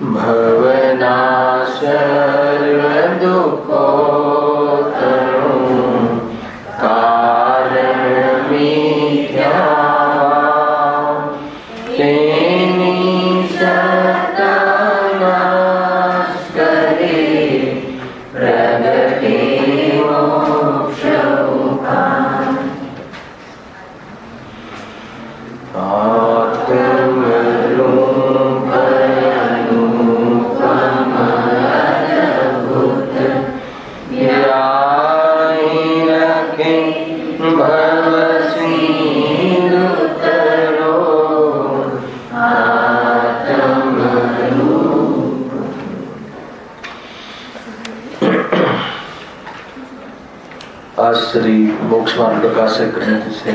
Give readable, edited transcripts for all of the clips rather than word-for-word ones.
ભવના સર્વ દુઃખો તણું કારણ મિથ્યા તેની સતનાશ કરે પ્રગટે મોક્ષ ઉપાય. श्री मोक्ष मार्ग प्रकाशक ग्रंथ से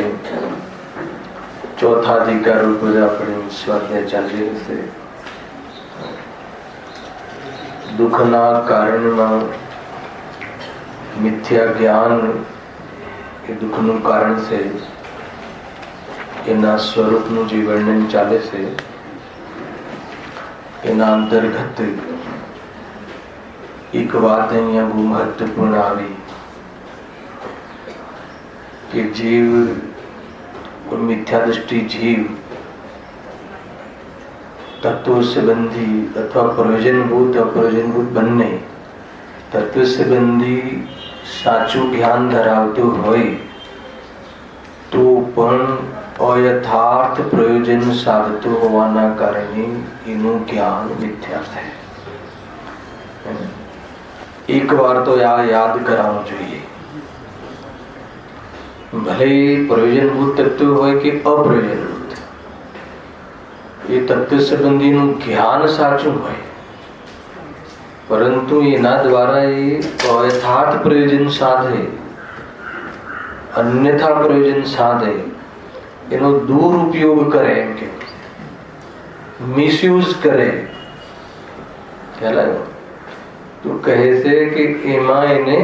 चौथा अधिकार पर अपने स्वाध्याय ચાલી રહેશે. દુઃખના કારણમાં મિથ્યા જ્ઞાન એ દુઃખનું કારણ છે. એના સ્વરૂપનું જે વર્ણન ચાલે છે એના અંતર્ગત એક વાત અહીંયા બહુ મહત્વપૂર્ણ આવી કે જીવ और मिथ्या दृष्टि जीव तत्व संबंधी अथवा प्रयोजनभूत अप्रयोजनभूत બંને તત્વ સંબંધી સાચું જ્ઞાન ધરાવતું હોય તો પણ અયથાર્થ પ્રયોજન સાધતું હોવાના કારણે એનું જ્ઞાન મિથ્યા છે. એક વાર તો આ યાદ કરાવવું જોઈએ. ભલે પ્રયોજનભૂત તત્વ હોય કે અપ્રયોજનભૂત, એ તત્વ સંબંધીનું જ્ઞાન સાચું હોય પરંતુ એના દ્વારા એ અયથાર્થ પ્રયોજન સાધે, અન્યથા પ્રયોજન સાધે, એનો દુરુપયોગ કરે, એમ કે મિસયુઝ કરે. ખ્યાલ આવ્યો? તો કહે છે કે એમાં એને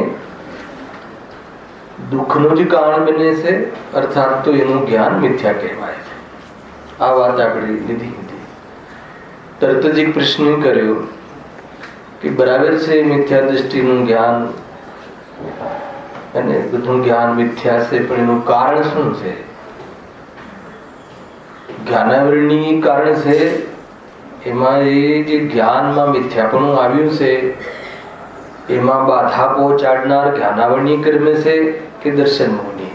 દુઃખનું જ કારણ બને છે, અર્થાત તો એનું જ્ઞાન મિથ્યા કહેવાય છે. આ વાત આપણે લીધી હતી. તરત જ એક પ્રશ્ન કર્યો કે બરાબર છે મિથ્યા દ્રષ્ટિનું જ્ઞાન અને બધું જ્ઞાન મિથ્યા છે, પણ એનું કારણ શું છે? જ્ઞાનાવરણી કારણ છે. એમાં એ જે જ્ઞાનમાં મિથ્યાપણું આવ્યું છે એમાં બાધા પહોંચાડનાર જ્ઞાનાવરણી કર્મ છે કે દર્શન મોહની?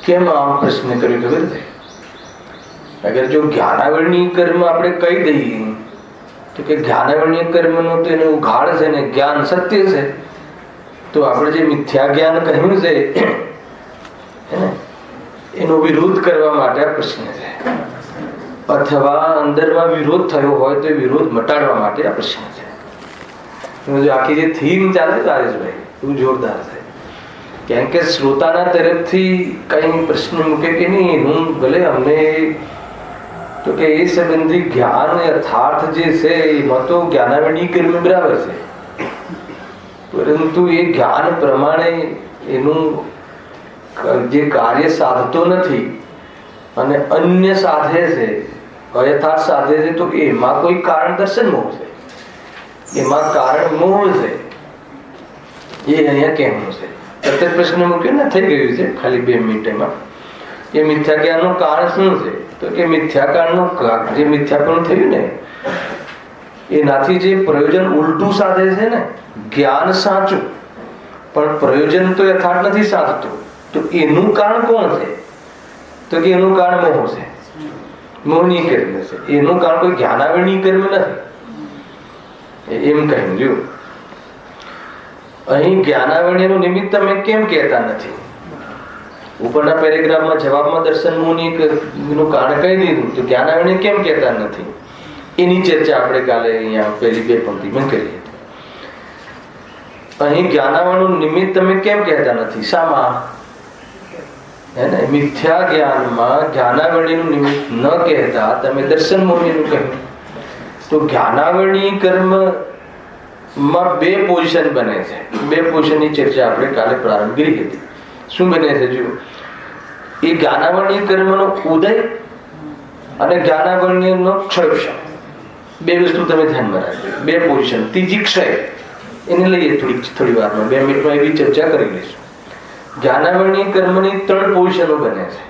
કેમ આમ પ્રશ્ન કર્યો ખબર છે? અગર જો જ્ઞાનાવરણી કર્મ આપણે કહી દઈએ તો કે જ્ઞાનાવરણી કર્મનો તો એનો ઉઘાડ છે ને જ્ઞાન સત્ય છે, તો આપણે જે મિથ્યા જ્ઞાન કહ્યું છે એનો વિરોધ કરવા માટે આ પ્રશ્ન છે. અથવા અંદરમાં વિરોધ થયો હોય તો વિરોધ મટાડવા માટે આ પ્રશ્ન છે. આખી જે થીમ ચાલે રાજેશભાઈ એવું જોરદાર છે. કેમ કે શ્રોતાના તરફથી કઈ પ્રશ્ન મૂકે કે નહીં, હું ભલે અમને તો કે એ સંબંધી જ્ઞાન યથાર્થ જે છે એમાં તો જ્ઞાનાવરણી કર્મ બરાબર છે, પરંતુ એ જ્ઞાન પ્રમાણે એનું જે કાર્ય સાધતો નથી અને અન્ય સાધે છે, અયથાર્થ સાધે છે, તો એમાં કોઈ કારણ દર્શન મોહ છે, એમાં કારણ મોહ છે. એ અહીંયા કહેવું છે. સતત પ્રશ્ન મૂક્યો ને, થઈ ગયું છે ખાલી 2 મિનિટમાં. એ મિથ્યા જ્ઞાનનું કારણ શું છે? તો કે મિથ્યા કારણનું જે મિથ્યાપણ થયું ને એનાથી જે પ્રયોજન ઉલટું સાધે છે ને, જ્ઞાન સાચું પણ પ્રયોજન તો યથાર્થ નથી સાધતું, તો એનું કારણ કોણ છે? તો કે એનું કારણ મોહ છે, મોહની કર્મ છે. એનું કારણ કોઈ જ્ઞાનાવરણી કર્મ નથી, એમ કહ્યું. જો અહીં જ્ઞાનાવરણીનું નિમિત્ત અમે કેમ કહેતા નથી? ઉપરના પેરેગ્રાફમાં જવાબમાં દર્શન મુનિનું કારણ કહી દીધું, તો જ્ઞાનાવરણી કેમ કહેતા નથી એની ચર્ચા આપણે કાલે અહીંયા પહેલી 2 પંક્તિમાં કરી હતી. અહીં જ્ઞાનાવરણીનું નિમિત્ત તમે કેમ કહેતા નથી? શામાં? હે ને, મિથ્યા જ્ઞાનમાં જ્ઞાનાવરણીનું નિમિત્ત ન કહેતા તમે દર્શન મુનિનું કહ્યું. તો જ્ઞાનાવરણી કર્મ માં 2 પોઝિશન બને છે. 2 પોઝિશનની ચર્ચા આપણે કાલે પ્રારંભ કરી હતી. શું બને છે? જો એ જ્ઞાનાવરણી કર્મનો ઉદય અને જ્ઞાનાવરણીનો ક્ષય. બે વસ્તુ તમે ધ્યાનમાં રાખજો, બે પોઝિશન. ત્રીજી ક્ષય, એને લઈએ થોડી વારમાં, 2 મિનિટમાં એવી ચર્ચા કરી લઈશું. જ્ઞાનાવરણીય કર્મની 3 પોઝિશનો બને છે.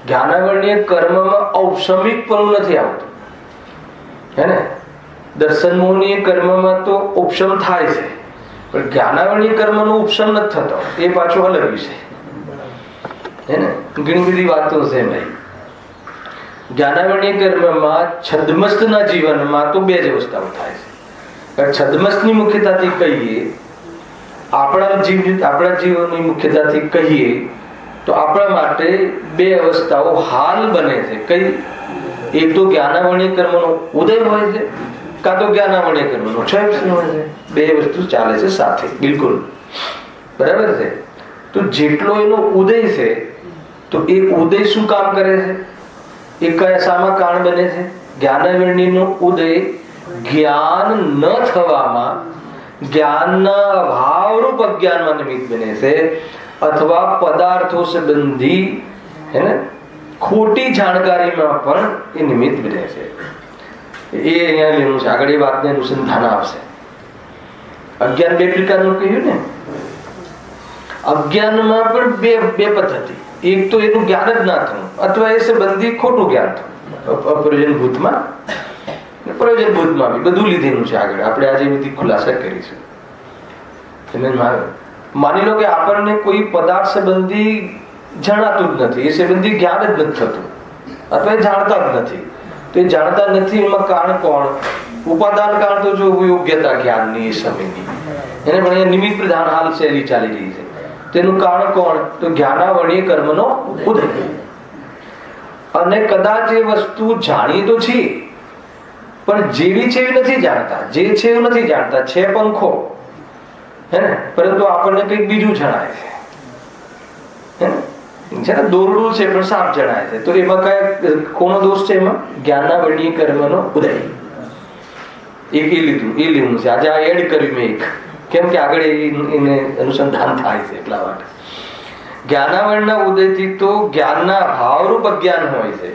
જ્ઞાનાવરણીય કર્મમાં ઔપસમિક પણ નથી આવતું, હે ને? દર્શન મોહનીય કર્મમાં તો ઉપશમ થાય છે, પણ જ્ઞાનાવરણીય કર્મનો ઉપશમ નથી થતો. એ પાછો અલગ વિષય, હે ને? ઘણી બધી વાતો છે ભાઈ. જ્ઞાનાવરણીય કર્મમાં છદ્મસ્થના જીવનમાં તો 2 જ અવસ્થાઓ થાય છે. છદ્મસ્થની મુખ્યતાથી કહીએ, આપણા જીવનની મુખ્યતાથી કહીએ તો આપણા માટે 2 અવસ્થાઓ હાલ બને છે. કઈ? એક તો જ્ઞાનાવરણીય કર્મનો ઉદય હોય છે, કાં તો જ્ઞાનાવરણીય કર્મનો ક્ષય હોય છે. 2 વસ્તુ ચાલે છે સાથે, બિલકુલ બરાબર છે. તો જેટલો એનો ઉદય છે, તો એ ઉદય શું કામ કરે છે? એ કયા શામાં કારણ બને છે? જ્ઞાનાવરણીયનો ઉદય જ્ઞાન ન થવામાં, જ્ઞાનના અભાવરૂપ અજ્ઞાનમાં નિમિત્ત બને છે, અથવા પદાર્થો સંબંધી, હે ને, ખોટી જાણકારીમાં પણ એ નિમિત્ત બને છે. એ અહીંયા લેવું છે. આગળ એ વાતને અનુસંધાન આવશે. અજ્ઞાન 2 પ્રકારનું કહ્યું ને. અજ્ઞાનમાં પણ બે પદ્ધતિ. એક તો એનું જ્ઞાન જ ના થવું, અથવા એ સંબંધી ખોટું જ્ઞાન થવું. અપ્રયોજનભૂતમાં, પ્રયોજનભૂતમાં બી બધું લીધેલું છે. આગળ આપણે આજે બધી ખુલાસા કરીશું. માની લો કે આપણને કોઈ પદાર્થ સંબંધી જણાતું જ નથી, એ સંબંધી જ્ઞાન જ નથી થતું, અથવા એ જાણતા જ નથી. તો એ જાણતા નથી, એમાં કારણ કોણ? ઉપાદાન કારણ તો જો યોગ્યતા જ્ઞાનની એ સમયની, એને પણ અહીંયા નિમિત્ત પ્રધાન હાલ શૈલી ચાલી રહી છે. તેનું કારણ કોણ? તો જ્ઞાનાવરણીય કર્મનો ઉદય. અને કદાચ એ વસ્તુ જાણીએ તો છે, પણ જેવી છે એવી નથી જાણતા, જે છે એવું નથી જાણતા. છે પંખો, હે ને, પરંતુ આપણને કંઈક બીજું જણાય છે, હે ને? દોરડું છે પણ સાપ જણાય છે. તો એમાં કયા કોનો દોષ છે? એમાં જ્ઞાનાવરણીય કર્મનો ઉદય. એક એ લીધું છે. આજે આ એડ કર્યું મેં એક, કેમ કે આગળ એને અનુસંધાન થાય છે એટલા માટે. જ્ઞાનાવરણના ઉદયથી તો જ્ઞાનના ભાવરૂપ અજ્ઞાન હોય છે,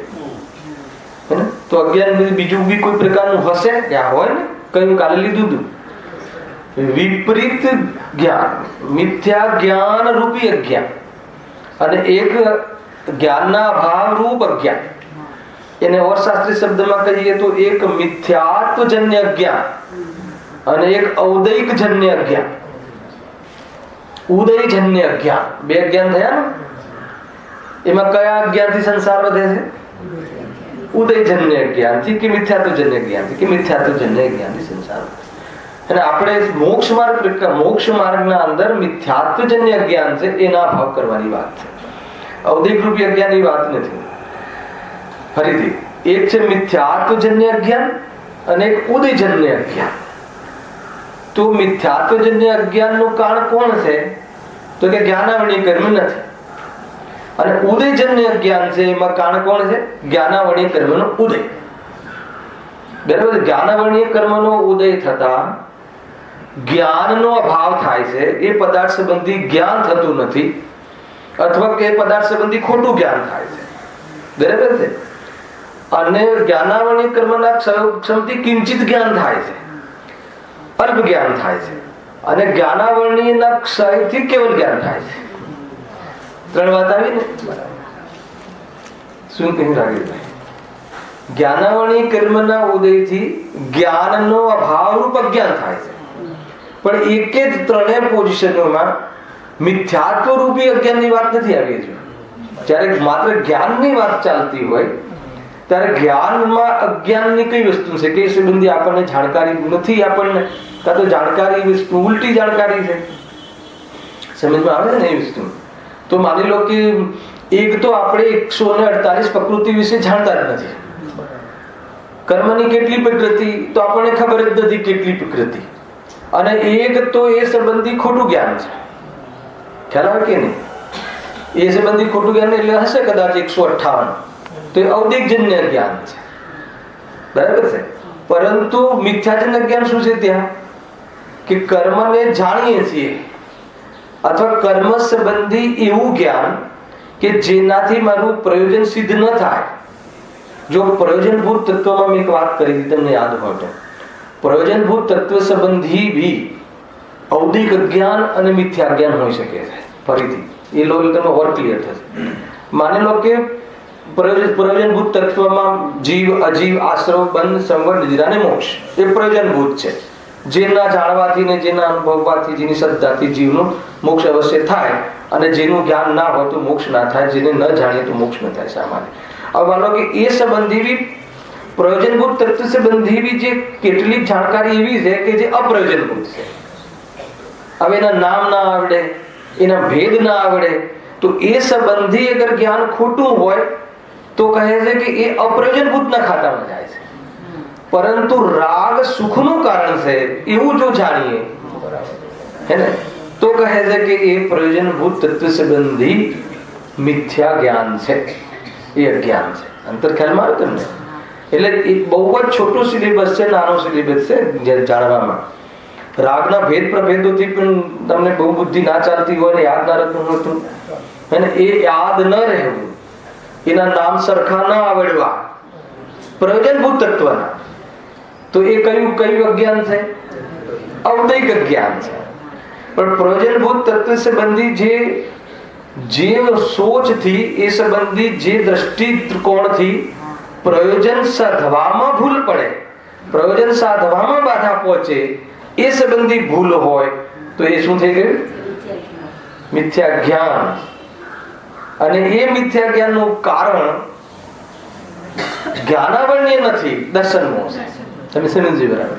તો અજ્ઞાન બીજું બી કોઈ પ્રકારનું હશે? ત્યાં હોય ને, કયું કાલે લીધું હતું, વિપરીત જ્ઞાન, મિથ્યા જ્ઞાન રૂપી અજ્ઞાન, અને એક જ્ઞાનના ભાવ રૂપ અજ્ઞાન. એને અર્થશાસ્ત્રી શબ્દમાં કહીએ તો એક મિથ્યાત્વજન્ય અજ્ઞાન અને એક ઔદયિકજન્ય અજ્ઞાન. ઉદયજન્ય અજ્ઞાન, 2 અજ્ઞાન થયા ને. એમાં કયા અજ્ઞાનથી સંસાર વધે છે? ઉદયજન્ય અજ્ઞાનથી કે મિથ્યાત્વજન્ય જ્ઞાનથી કે મિથ્યાત્વજન્ય જ્ઞાનથી સંસાર વધે. અને આપણે મોક્ષ માર્ગના અંદર મિથ્યાત્વજન્ય અજ્ઞાન છે, એના ભાવ કરવાની વાત છે. ઔદયિક રૂપી અજ્ઞાનની વાત નથી. ફરીથી, એક છે મિથ્યાત્વજન્ય અજ્ઞાન અને એક ઉદયજન્ય અજ્ઞાન. તો મિથ્યાત્વજન્ય અજ્ઞાનનું કારણ કોણ છે? તો કે જ્ઞાનાવરણીય કર્મ નથી. અને ઉદયજન્ય અજ્ઞાન છે, એમાં કારણ કોણ છે? જ્ઞાનાવરણીય કર્મનો ઉદય. બરાબર. જ્ઞાનાવરણીય કર્મનો ઉદય થતા જ્ઞાનનો અભાવ થાય છે. એ પદાર્થ સંબંધી જ્ઞાન થતું નથી, અથવા કે પદાર્થ સંબંધી ખોટું જ્ઞાન થાય છે. બરાબર છે. અને જ્ઞાનાવરણીય કર્મના ક્ષમથી કિંચિત જ્ઞાન થાય છે, અલ્પ જ્ઞાન થાય છે. અને જ્ઞાનાવરણીયના ક્ષયથી કેવલ જ્ઞાન થાય છે. 3 વાત આવી ને? શું કહ્યું રાગીરભાઈ? જ્ઞાનાવરણીય કર્મના ઉદયથી જ્ઞાનનો અભાવરૂપ અજ્ઞાન થાય છે, પણ એક જ 3 પોઝિશનોમાં મિથ્યાત્વ રૂપી અજ્ઞાનની વાત નથી આવી રહી. જ્યારે માત્ર જ્ઞાનની વાત ચાલતી હોય ત્યારે જ્ઞાનમાં અજ્ઞાનની કઈ વસ્તુ છે કે સંબંધી આપણને જાણકારી નથી, આપણને કાં તો જાણકારી વસ્તુ ઉલટી જાણકારી છે. સમજમાં આવે ને એ વસ્તુ? તો માની લો કે એક તો આપણે 148 પ્રકૃતિ વિશે જાણતા જ નથી. કર્મની કેટલી પ્રકૃતિ તો આપણને ખબર જ નથી કેટલી પ્રકૃતિ. અને એક તો એ સંબંધી ખોટું જ્ઞાન છે. ખ્યાલ આવે કે નહીં? એ સંબંધી ખોટું જ્ઞાન એટલે હશે કદાચ 158, તો એ ઔદયિકજન્ય જ્ઞાન છે. બરાબર છે. પરંતુ મિથ્યાજન્ય જ્ઞાન શું છે ત્યાં? કે કર્મને જાણીએ છીએ, અથવા કર્મ સંબંધી એવું જ્ઞાન કે જેનાથી મારું પ્રયોજન સિદ્ધ ન થાય, જો પ્રયોજનભૂત તત્વમાં મેં એક વાત કરી હતી, તમને યાદ હોય તો, પ્રયોજનભૂત તત્વ સંબંધી બી ઔદિક અજ્ઞાન અને મિથ્યા જ્ઞાન હોઈ શકે છે. ફરીથી એ લો તમે ઓર ક્લિયર થશે. માની લો કે પ્રયોજનભૂત તત્વમાં જીવ, અજીવ, આશ્રવ, બંધ, સંવર, નિદ્રા અને મોક્ષ એ પ્રયોજનભૂત છે. જેના જાણવાથી ને જેના અનુભવવાથી, જેની શ્રદ્ધાથી જીવનું મોક્ષ અવશ્ય થાય, અને જેનું જ્ઞાન ના હોય તો મોક્ષ ના થાય, જેને ન જાણીએ તો મોક્ષ ન થાય. સામાન્ય હવે માનો કે એ સંબંધી બી પ્રયોજનભૂત તત્વ સંબંધી બી જે કેટલીક જાણકારી એવી છે કે જે અપ્રયોજનભૂત છે. હવે એના નામ ના આવડે, એના ભેદ ના આવડે, તો એ સંબંધી અગર જ્ઞાન ખોટું હોય તો કહે છે કે એ અપ્રયોજનભૂત ના ખાતામાં જાય છે. પરંતુ રાગ સુખનું કારણ છે એવું જો જાણીએ હે ને, તો કહે છે કે એ પ્રયોજનભૂત તત્વ સંબંધી મિથ્યા જ્ઞાન છે, એ અજ્ઞાન છે. અંતર ખ્યાલમાં આવે તમને? એટલે એક બહુ જ છોટું સિલેબસ છે, નાનો સિલેબસ છે જાણવામાં. રાગના ભેદ પ્રભેદોથી પણ તમને બહુ બુદ્ધિ ના ચાલતી હોય ને યાદ ના રહેતું હતું અને એ યાદ ન રહેવું, એના નામ સરખા ન આવડવા પ્રયોજનભૂત તત્વના, તો એ કયું અજ્ઞાન છે? ઔદિક અજ્ઞાન છે. પણ પ્રયોજનભૂત તત્વ સંબંધી જે સોચથી, એ સંબંધી જે દ્રષ્ટિ કોણથી પ્રયોજન સાધવામાં ભૂલ પડે, પ્રયોજન સાધવામાં બાધા પહોંચે, એ સંબંધી ભૂલ હોય તો એ શું થઈ ગયું? મિથ્યા જ્ઞાન. અને એ મિથ્યા જ્ઞાનનું કારણ જ્ઞાનાવરણ્ય નથી, દર્શનનું છે. તમે સમજી બરાબર?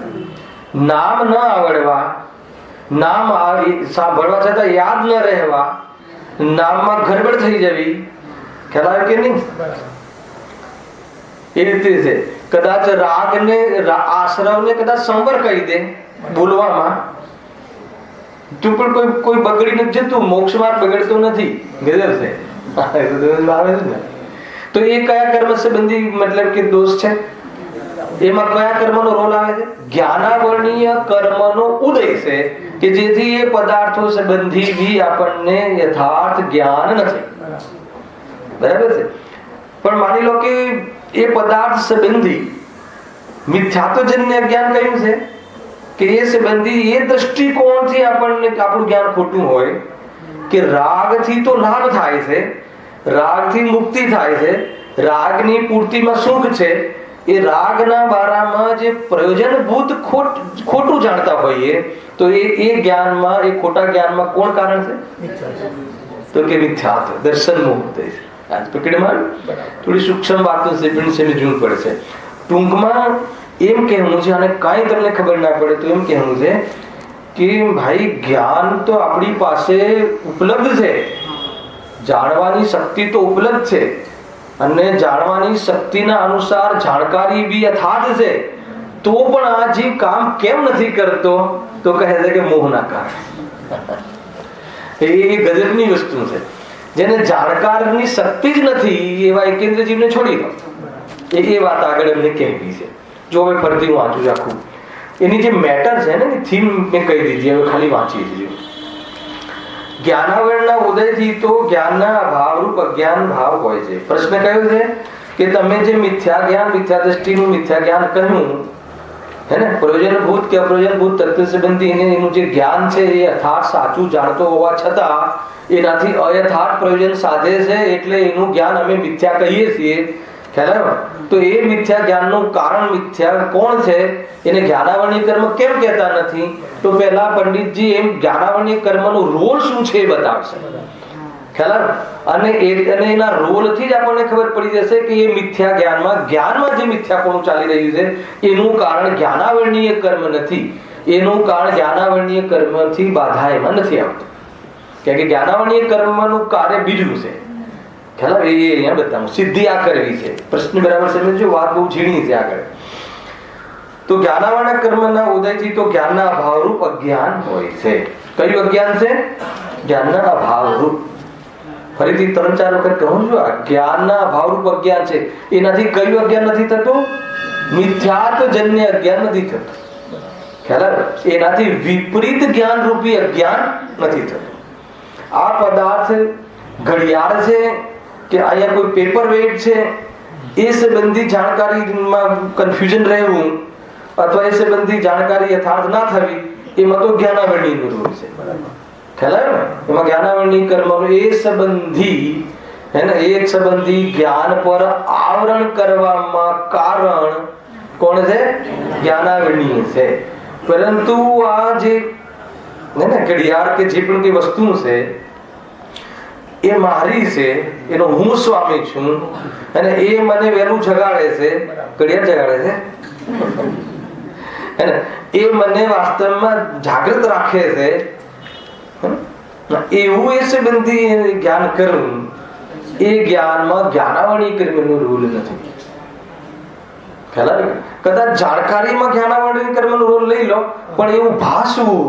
નામ ન આવડવા, નામ સાંભળવા છતાં યાદ ન રહેવા, નામમાં ગડબડ થઈ જવી, ખ્યાલ આવે કે નહીં? એ રીતે છે. કદાચ રાગ ને આશ્રવ ને કદાચ સંવર કહી દે બોલવામાં, તું પણ કોઈ બગડી નથી જતું, મોક્ષ માર્ગ બગડતો નથી. ગજબ છે. તો એ કયા કર્મ સંબંધી મતલબ કે દોષ છે? એમાં કયા કર્મનો રોલ આવે છે? જ્ઞાનાવરણીય કર્મનો ઉદય છે, કે જેથી એ પદાર્થો સંબંધી બી આપણને યથાર્થ જ્ઞાન નથી. બરાબર છે? પણ માની લો કે એ પદાર્થ સંબંધી મિથ્યાત્વજન્ય જ્ઞાન કયું છે કે એ સંબંધી એ દ્રષ્ટિકોણથી આપણને આપણું જ્ઞાન ખોટું હોય કે રાગથી તો લાભ થાય છે, રાગથી મુક્તિ થાય છે, રાગની પૂર્તિમાં સુખ છે, એ રાગના બારામાં જે પ્રયોજનભૂત ખોટું જાણતા હોઈએ તો એ જ્ઞાનમાં, એ ખોટા જ્ઞાનમાં કોણ કારણ છે? તો કે મિથ્યાત્વ, દર્શન મુક્ત. પકડીમાં થોડી સૂક્ષ્મ વાતો સમજવું પડે છે. ટૂંકમાં એમ કહેવું છે, અને કાંઈ તમને ખબર ના પડે તો એમ કહેવું છે કે ભાઈ જ્ઞાન તો આપણી પાસે ઉપલબ્ધ છે, જાણવાની શક્તિ તો ઉપલબ્ધ છે, અને જાણવાની શક્તિના અનુસાર જાણકારી બી યથાર્થ છે, તો પણ આ જીવ કામ કેમ નથી કરતો? તો કહે છે કે મોહના કારણે. એ ગજબની વસ્તુ છે. જેને જાણકારની શક્તિ જ નથી એવા એકેન્દ્ર જીવને છોડી દો. એ વાત આગળ એમને કહેવી છે. જો હવે ફરીથી હું વાંચું આખું, એની જે મેટર છે ને, થીમ મેં કહી દીધી, હવે ખાલી વાંચી દીધી. જ્ઞાનાવરણના ઉદયથી તો જ્ઞાનના અભાવરૂપ અજ્ઞાન ભાવ હોય છે. પ્રશ્ન કયો છે કે તમે જે મિથ્યા જ્ઞાન, મિથ્યા દ્રષ્ટિનું મિથ્યા જ્ઞાન કહ્યું હે ને, પ્રયોજનભૂત કે અપ્રયોજનભૂત તત્વ સંબંધી એનું જે જ્ઞાન છે એ યથાર્થ સાચું જાણતો હોવા છતાં એનાથી અયથાર્થ પ્રયોજન સાધે છે, એટલે એનું જ્ઞાન અમે મિથ્યા કહીએ છીએ. ખ્યાલ? તો એ મિથ્યા જ્ઞાનનું કારણ મિથ્યા કોણ છે? એને જ્ઞાનાવરણીય કર્મ કેમ કહેતા નથી? તો પહેલા પંડિતજી એમ જ્ઞાનાવરણીય કર્મનો રોલ શું છે એ બતાવશે. ખ્યાલ? અને એના રોલથી જ આપણને ખબર પડી જશે કે એ મિથ્યા જ્ઞાનમાં જે મિથ્યાપણું ચાલી રહ્યું છે એનું કારણ જ્ઞાનાવરણીય કર્મ નથી, એનું કારણ જ્ઞાનાવરણીય કર્મથી બાધા એમાં નથી આવતું. કારણ કે જ્ઞાનાવરણીય કર્મનું કાર્ય બીજું છે. ખ્યાલ? એ અહીંયા બતાવું, સિદ્ધિ આ કરવી છે. પ્રશ્ન બરાબર સમજો, વાત બહુ ઝીણી છે આગળ. તો જ્ઞાનાવરણ કર્મના ઉદયથી તો જ્ઞાનના અભાવરૂપ અજ્ઞાન હોય છે. કયું અજ્ઞાન છે? જ્ઞાનના અભાવરૂપ. ફરીથી 3-4 વખત કહું છું, આ જ્ઞાનના અભાવરૂપ અજ્ઞાન છે. એનાથી કયું અજ્ઞાન નથી થતું? મિથ્યાત્વજન્ય અજ્ઞાન નથી થતું. ખ્યાલ? એનાથી વિપરીત જ્ઞાન રૂપી અજ્ઞાન નથી થતું. આ પદાર્થ ઘડિયાળ છે કે અહીંયા કોઈ પેપર વેઇટ છે એ સંબંધી જાણકારીમાં કન્ફ્યુઝન રહેવું અથવા એ સંબંધી જાણકારી યથાર્થ ના થવી, એમાં તો જ્ઞાનાવરણીનો રોલ છે. ખ્યાલ આવ્યો ને? એમાં જ્ઞાનાવરણી કર્મનો એ સંબંધી હે ને, એક સંબંધી જ્ઞાન પર આવરણ કરવામાં કારણ કોણ છે? જ્ઞાનાવરણીય છે. પરંતુ આ જે ઘડિયાળ કે જે પણ કઈ વસ્તુ છે એ મારી છે, એનો હું સ્વામી છું, અને એ મને વહેલું જગાડે છે. ઘડિયાળ જગાડે છે એ મને વાસ્તવમાં જાગૃત રાખે છે. એવું એ સંબંધી જ્ઞાન કરવું, એ જ્ઞાનમાં જ્ઞાનાવરણી કર્મનો રોલ નથી. કદાચ જાણકારીમાં જ્ઞાનાવરણી કર્મનો રોલ લઈ લો, પણ એવું ભાસવું,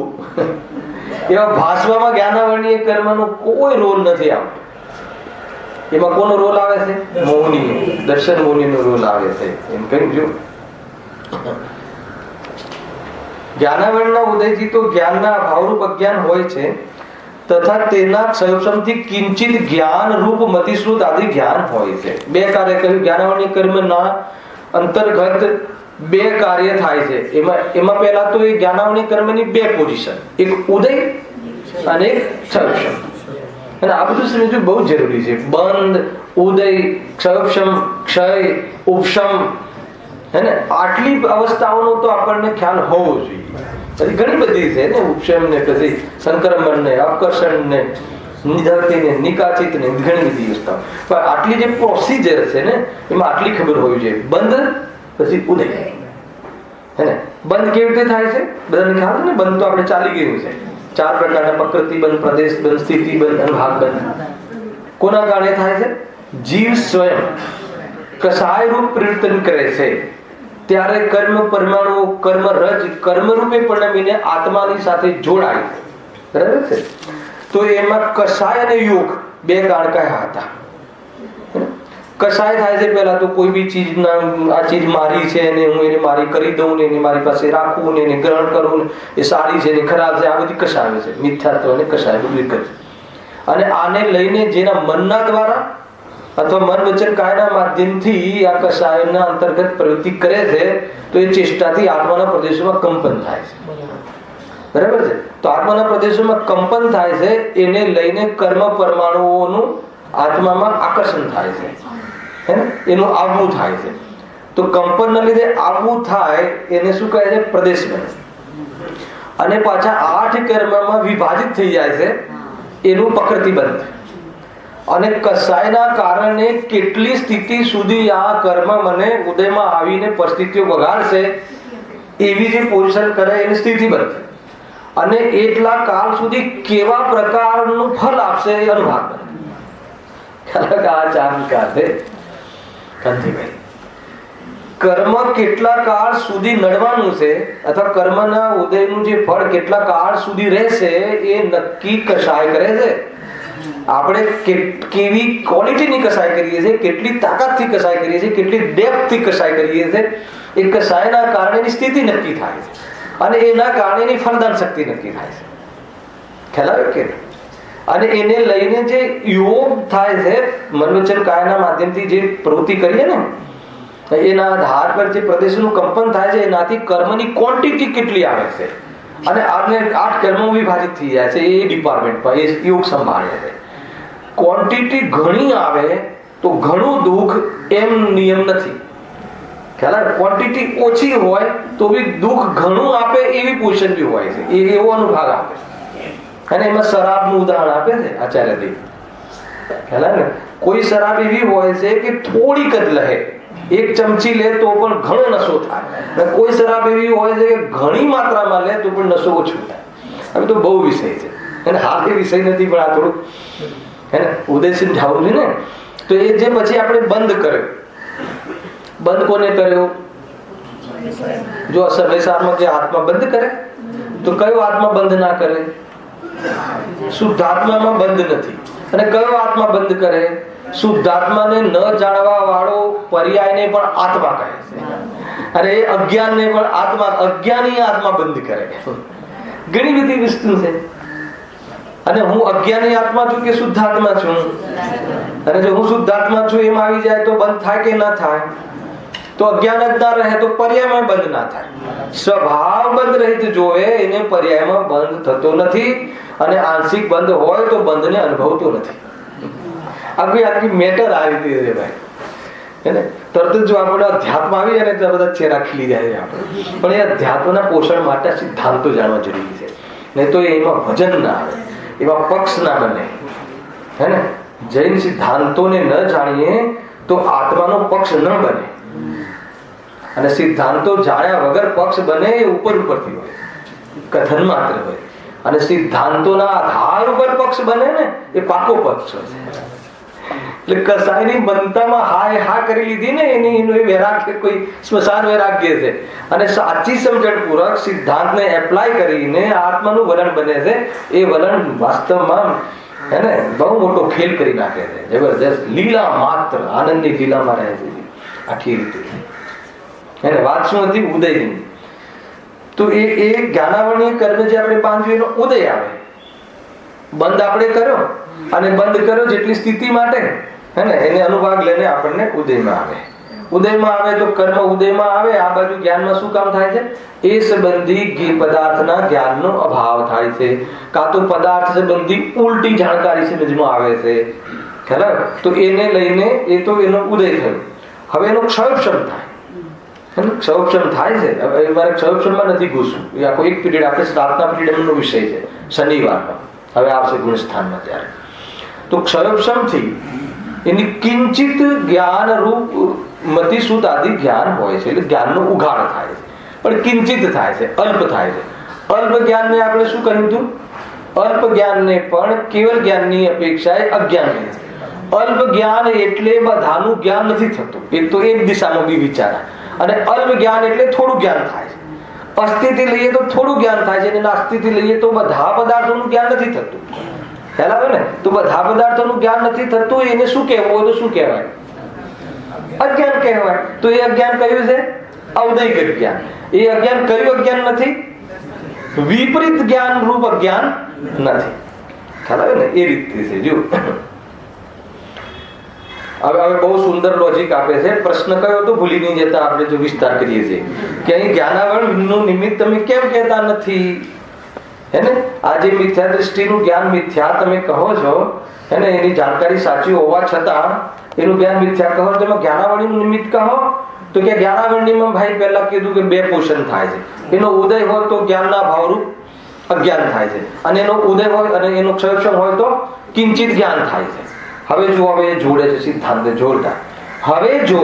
એવા ભાસવામાં જ્ઞાનાવરણીય કર્મનો કોઈ રોલ નથી આવતો. એમાં કોનો રોલ આવે છે? મૌની, દર્શન મૌનીનો રોલ આવે છે. એમ કહ્યું જો જ્ઞાનાવરણના ઉદયથી તો જ્ઞાનના અભાવરૂપ અજ્ઞાન હોય છે, તથા તેના ક્ષયક્ષમથી કિંચિત જ્ઞાન રૂપ મતિશ્રુત આદિ જ્ઞાન હોય છે. બે કાર્ય કર્યું. જ્ઞાનાવરણીય કર્મના અંતર્ગત બે કાર્ય થાય છે. એમાં પહેલા તો એ જ્ઞાનાવરણીય કર્મની બે પોઝિશન, એક ઉદય અને એક ક્ષયક્ષમ. અને આ બધું સમજવું બહુ જરૂરી છે. બંધ, ઉદય, ક્ષયક્ષમ, ક્ષય, ઉપશમ, હે ને, આટલી અવસ્થાઓનો તો આપણને ખ્યાલ હોવો જોઈએ. પછી ઘણી બધી છે ને, ઉપશમ ને, પછી સંક્રમણ ને, આકર્ષણ ને, નિધરતી ને, નિકાચિત ને, ઘણી બધી અવસ્થાઓ. પણ આટલી જે પ્રોસિજર છે ને, એમાં આટલી ખબર હોવી જોઈએ. બંધ, પછી ઉદય. હે ને, બંધ કેવી રીતે થાય છે? બધાને ખ્યાલ છે ને? બંધ તો આપણે ચાલી ગયું છે. 4 પ્રકારના: પ્રકૃતિ બંધ, પ્રદેશ બંધ, સ્થિતિ બંધ અને ભાગ બંધ. કોના કારણે થાય છે? જીવ સ્વયં કસાય રૂપ પરિવર્તન કરે છે, ત્યારે કર્મ પરમાણુ કર્મ રજ કર્મરૂપે પરિણમીને આત્માની સાથે જોડાય. બરાબર છે? તો એમાં કસાય અને યોગ બે કાળ કયા હતા? કસાય થાય છે પહેલા તો કોઈ બી ચીજ ના, આ ચીજ મારી છે ને હું એને મારી કરી દઉં ને એને મારી પાસે રાખવું ને એને ગ્રહણ કરવું ને એ સારી છે ને ખરાબ છે, આ બધી કસાય છે. મિથ્યાત્વ અને કસાય બધું કરે. અને આને લઈને જેના મનના દ્વારા અથવા મન વચન કાયના માધ્યમથી આ કસાયના અંતર્ગત પ્રવૃત્તિ કરે છે, તો એ ચેષ્ટાથી આત્માના પ્રદેશોમાં કંપન થાય છે. બરાબર છે? તો આત્માના પ્રદેશોમાં કંપન થાય છે, એને લઈને કર્મ પરમાણુઓનું આત્મામાં આકર્ષણ થાય છે, હે ને, એનું આવવું થાય છે. તો કંપનના લીધે આવવું થાય એને શું કહે છે? પ્રદેશ બને. અને પાછા 8 કર્મમાં વિભાજિત થઈ જાય છે, એનું પ્રકૃતિ બંધ. અને કસાયના કારણે કેટલી સ્થિતિ સુધી આ કર્મ મને ઉદયમાં આવીને પરિસ્થિતિઓ બગાડશે, એવી જે પોઝિશન કરે એની સ્થિતિ બંધ. અને એટલા કાળ સુધી કેવા પ્રકારનું ફળ આપશે એ અનુભાગ બને. કર્મ કેટલા કાળ સુધી નડવાનું છે અથવા કર્મના ઉદયનું જે ફળ કેટલા કાળ સુધી રહેશે એ નક્કી કસાય કરે છે. આપણે કેવી ક્વોલિટીની કસાય કરીએ છીએ, કેટલી તાકાતથી કસાય કરીએ છીએ, કેટલી ડેપ્થથી કસાય કરીએ છીએ, એ કસાયના કારણે એની સ્થિતિ નક્કી થાય છે અને એના કારણે એની ફલદાન શક્તિ નક્કી થાય છે. ખ્યાલ આવ્યો કે? અને એને લઈને જે યોગ થાય છે, મન વચન કાયના માધ્યમથી જે પ્રવૃત્તિ કરીએ ને, એના આધાર પર જે પ્રદેશનું કંપન થાય છે, એનાથી કર્મની ક્વોન્ટિટી કેટલી આવે છે. અને 8 કર્મો વિભાજિત થઈ જાય છે. એ ડિપાર્ટમેન્ટમાં એ યોગ સંભાળે છે. ક્વોન્ટિટી ઘણી આવે તો ઘણું દુઃખ એમ નિયમ નથી. ખ્યાલ? ક્વોન્ટિટી ઓછી હોય તો બી દુઃખ ઘણું આપે એવી પોઝિશન બી હોય છે. એ એવો અનુભાગ આપે. અને એમાં શરાબનું ઉદાહરણ આપે છે આચાર્ય દેવ. ખ્યાલ ને? કોઈ શરાબ એવી હોય છે કે થોડીક જ લહે, 1 ચમચી લે તો પણ ઘણો નશો થાય. કોઈ શરાબ એવી હોય છે કે ઘણી માત્રામાં લે તો પણ નશો ઓછો થાય. હવે તો બહુ વિષય છે, અને હાલ એ વિષય નથી, પણ આ થોડુંક હે ને ઉદયસિંહ જાવું છે ને. તો એ જે પછી આપણે બંધ કર્યો, બંધ કોને કર્યો? જો સમયસારમાં જે આત્મા બંધ કરે, તો કયો આત્મા બંધ ના કરે? શુદ્ધાત્મામાં બંધ નથી. અને કયો આત્મા બંધ કરે? શુદ્ધાત્માને ન જાણવા વાળો પર્યાયને પણ આત્મા કહે છે. અને એ અજ્ઞાનને પણ આત્મા, અજ્ઞાની આત્મા બંધ કરે. ઘણી બધી વસ્તુ છે. અને હું અજ્ઞાની આત્મા છું કે શુદ્ધ આત્મા છું? અને જો હું શુદ્ધ આત્મા છું એમ આવી જાય તો બંધ થાય કે ના થાય? તો અજ્ઞાન જ ના રહે તો પર્યાયમાં બંધ ના થાય. સ્વભાવ બંધ રહિત જોવે એને પર્યાયમાં બંધ થતો નથી, અને આંશિક બંધ હોય તો બંધને અનુભવતો નથી. આખી મેટર આવી હતી રે ભાઈ. તરત જ જો આપણે અધ્યાત્મ આવી જાય ને તો બધા ચહેરા ખીલી જાય આપણે. પણ એ અધ્યાત્મના પોષણ માટે સિદ્ધાંતો જાણવા જરૂરી છે, નહીં તો એમાં ભજન ના આવે, એમાં પક્ષ ના બને. હે ને, જૈન સિદ્ધાંતોને ન જાણીએ તો આત્માનો પક્ષ ન બને. અને સિદ્ધાંતો જાણ્યા વગર પક્ષ બને એ ઉપર ઉપરથી હોય, કથન માત્ર હોય. અને સિદ્ધાંતોના આધાર ઉપર પક્ષ બને ને એ પાકો પક્ષ હોય. એટલે કસાયની બનતામાં હા કરી લીધી ને એનું વૈરાગ્ય કોઈ સ્મશાન વૈરાગ્ય છે. અને સાચી સમજણ પૂર્વક સિદ્ધાંતને એપ્લાય કરીને આત્માનું વલણ બને છે. એ વલણ વાસ્તવમાં હે ને બહુ મોટો ખેલ કરી નાખે છે. જબરજસ્ત લીલા માત્ર આનંદની લીલામાં રહે છે આખી રીતે. એને વાત શું હતી? ઉદયની. તો એ જ્ઞાનાવરણીય કર્મ જે આપણે બાંધ્યું એનો ઉદય આવે. બંધ આપણે કર્યો અને બંધ કર્યો જેટલી સ્થિતિ માટે હે ને એને અનુભાગ લઈને આપણને ઉદયમાં આવે. ઉદયમાં આવે તો કર્મ ઉદયમાં આવે. આ બાજુ જ્ઞાનમાં શું કામ થાય છે? એ સંબંધી પદાર્થના જ્ઞાનનો અભાવ થાય છે, કાં તો પદાર્થ સંબંધી ઉલટી જાણકારી સમજમાં આવે છે. ખબર? તો એને લઈને એ તો એનો ઉદય થયો. હવે એનો ક્ષયોપશમ થાય. ક્ષયોપશમ થાય છે. હવે મારે ક્ષયોપશમમાં નથી ઘૂસવું, એ આખો એક પીરિયડ આપણે રાતના પીરિયડનો વિષય છે શનિવારનો. હવે આવશે ગુણસ્થાનમાં ત્યારે. તો ક્ષયોપશમથી એની કિંચિત જ્ઞાન રૂપ મતિસૂત આદિ જ્ઞાન હોય છે. એટલે જ્ઞાનનો ઉઘાડ થાય છે, પણ કિંચિત થાય છે, અલ્પ થાય છે. અલ્પ જ્ઞાનને આપણે શું કહ્યું હતું? અલ્પ જ્ઞાનને પણ કેવલ જ્ઞાનની અપેક્ષાએ અજ્ઞાન કહે છે. અલ્પ જ્ઞાન એટલે બધાનું જ્ઞાન નથી થતું, એ તો એક દિશામાં બી વિચારા. અને અલ્પ જ્ઞાન એટલે થોડું જ્ઞાન થાય છે. અસ્થિથી લઈએ તો થોડું જ્ઞાન થાય છે, અને નાસ્તિથી લઈએ તો બધા પદાર્થોનું જ્ઞાન નથી થતું. ખ્યાલ આવે ને? તો બધા પદાર્થોનું જ્ઞાન નથી થતું, એને શું કહેવું હોય તો શું કહેવાય? અજ્ઞાન કહેવાય. તો એ અજ્ઞાન કયું છે? ઔદૈક જ્ઞાન. એ અજ્ઞાન કયું અજ્ઞાન નથી? વિપરીત જ્ઞાન રૂપ અજ્ઞાન નથી. ખ્યાલ આવે ને? એ રીતે છે. જો હવે બહુ સુંદર લોજિક આપે છે. પ્રશ્ન કયો તો ભૂલી નહીં જતા આપણે જો વિસ્તાર કરીએ છીએ કે અહીં જ્ઞાનાવરણનું નિમિત્ત તમે કેમ કહેતા નથી? હે ને, આ જે મિથ્યા દ્રષ્ટિનું જ્ઞાન મિથ્યા તમે કહો છો, હે ને, એની જાણકારી સાચી હોવા છતાં એનું જ્ઞાન મિથ્યા કહો, તમે જ્ઞાનાવરણીનું નિમિત્ત કહો. તો કે જ્ઞાનાવરણીમાં ભાઈ પહેલા કીધું કે બે પોષણ થાય છે. એનો ઉદય હોય તો જ્ઞાનના ભાવરૂપ અજ્ઞાન થાય છે, અને એનો ઉદય હોય અને એનો ક્ષયોપશમ હોય તો કિંચિત જ્ઞાન થાય છે. હવે જો હવે જોડે છે સિદ્ધાંત જોડતા. હવે જો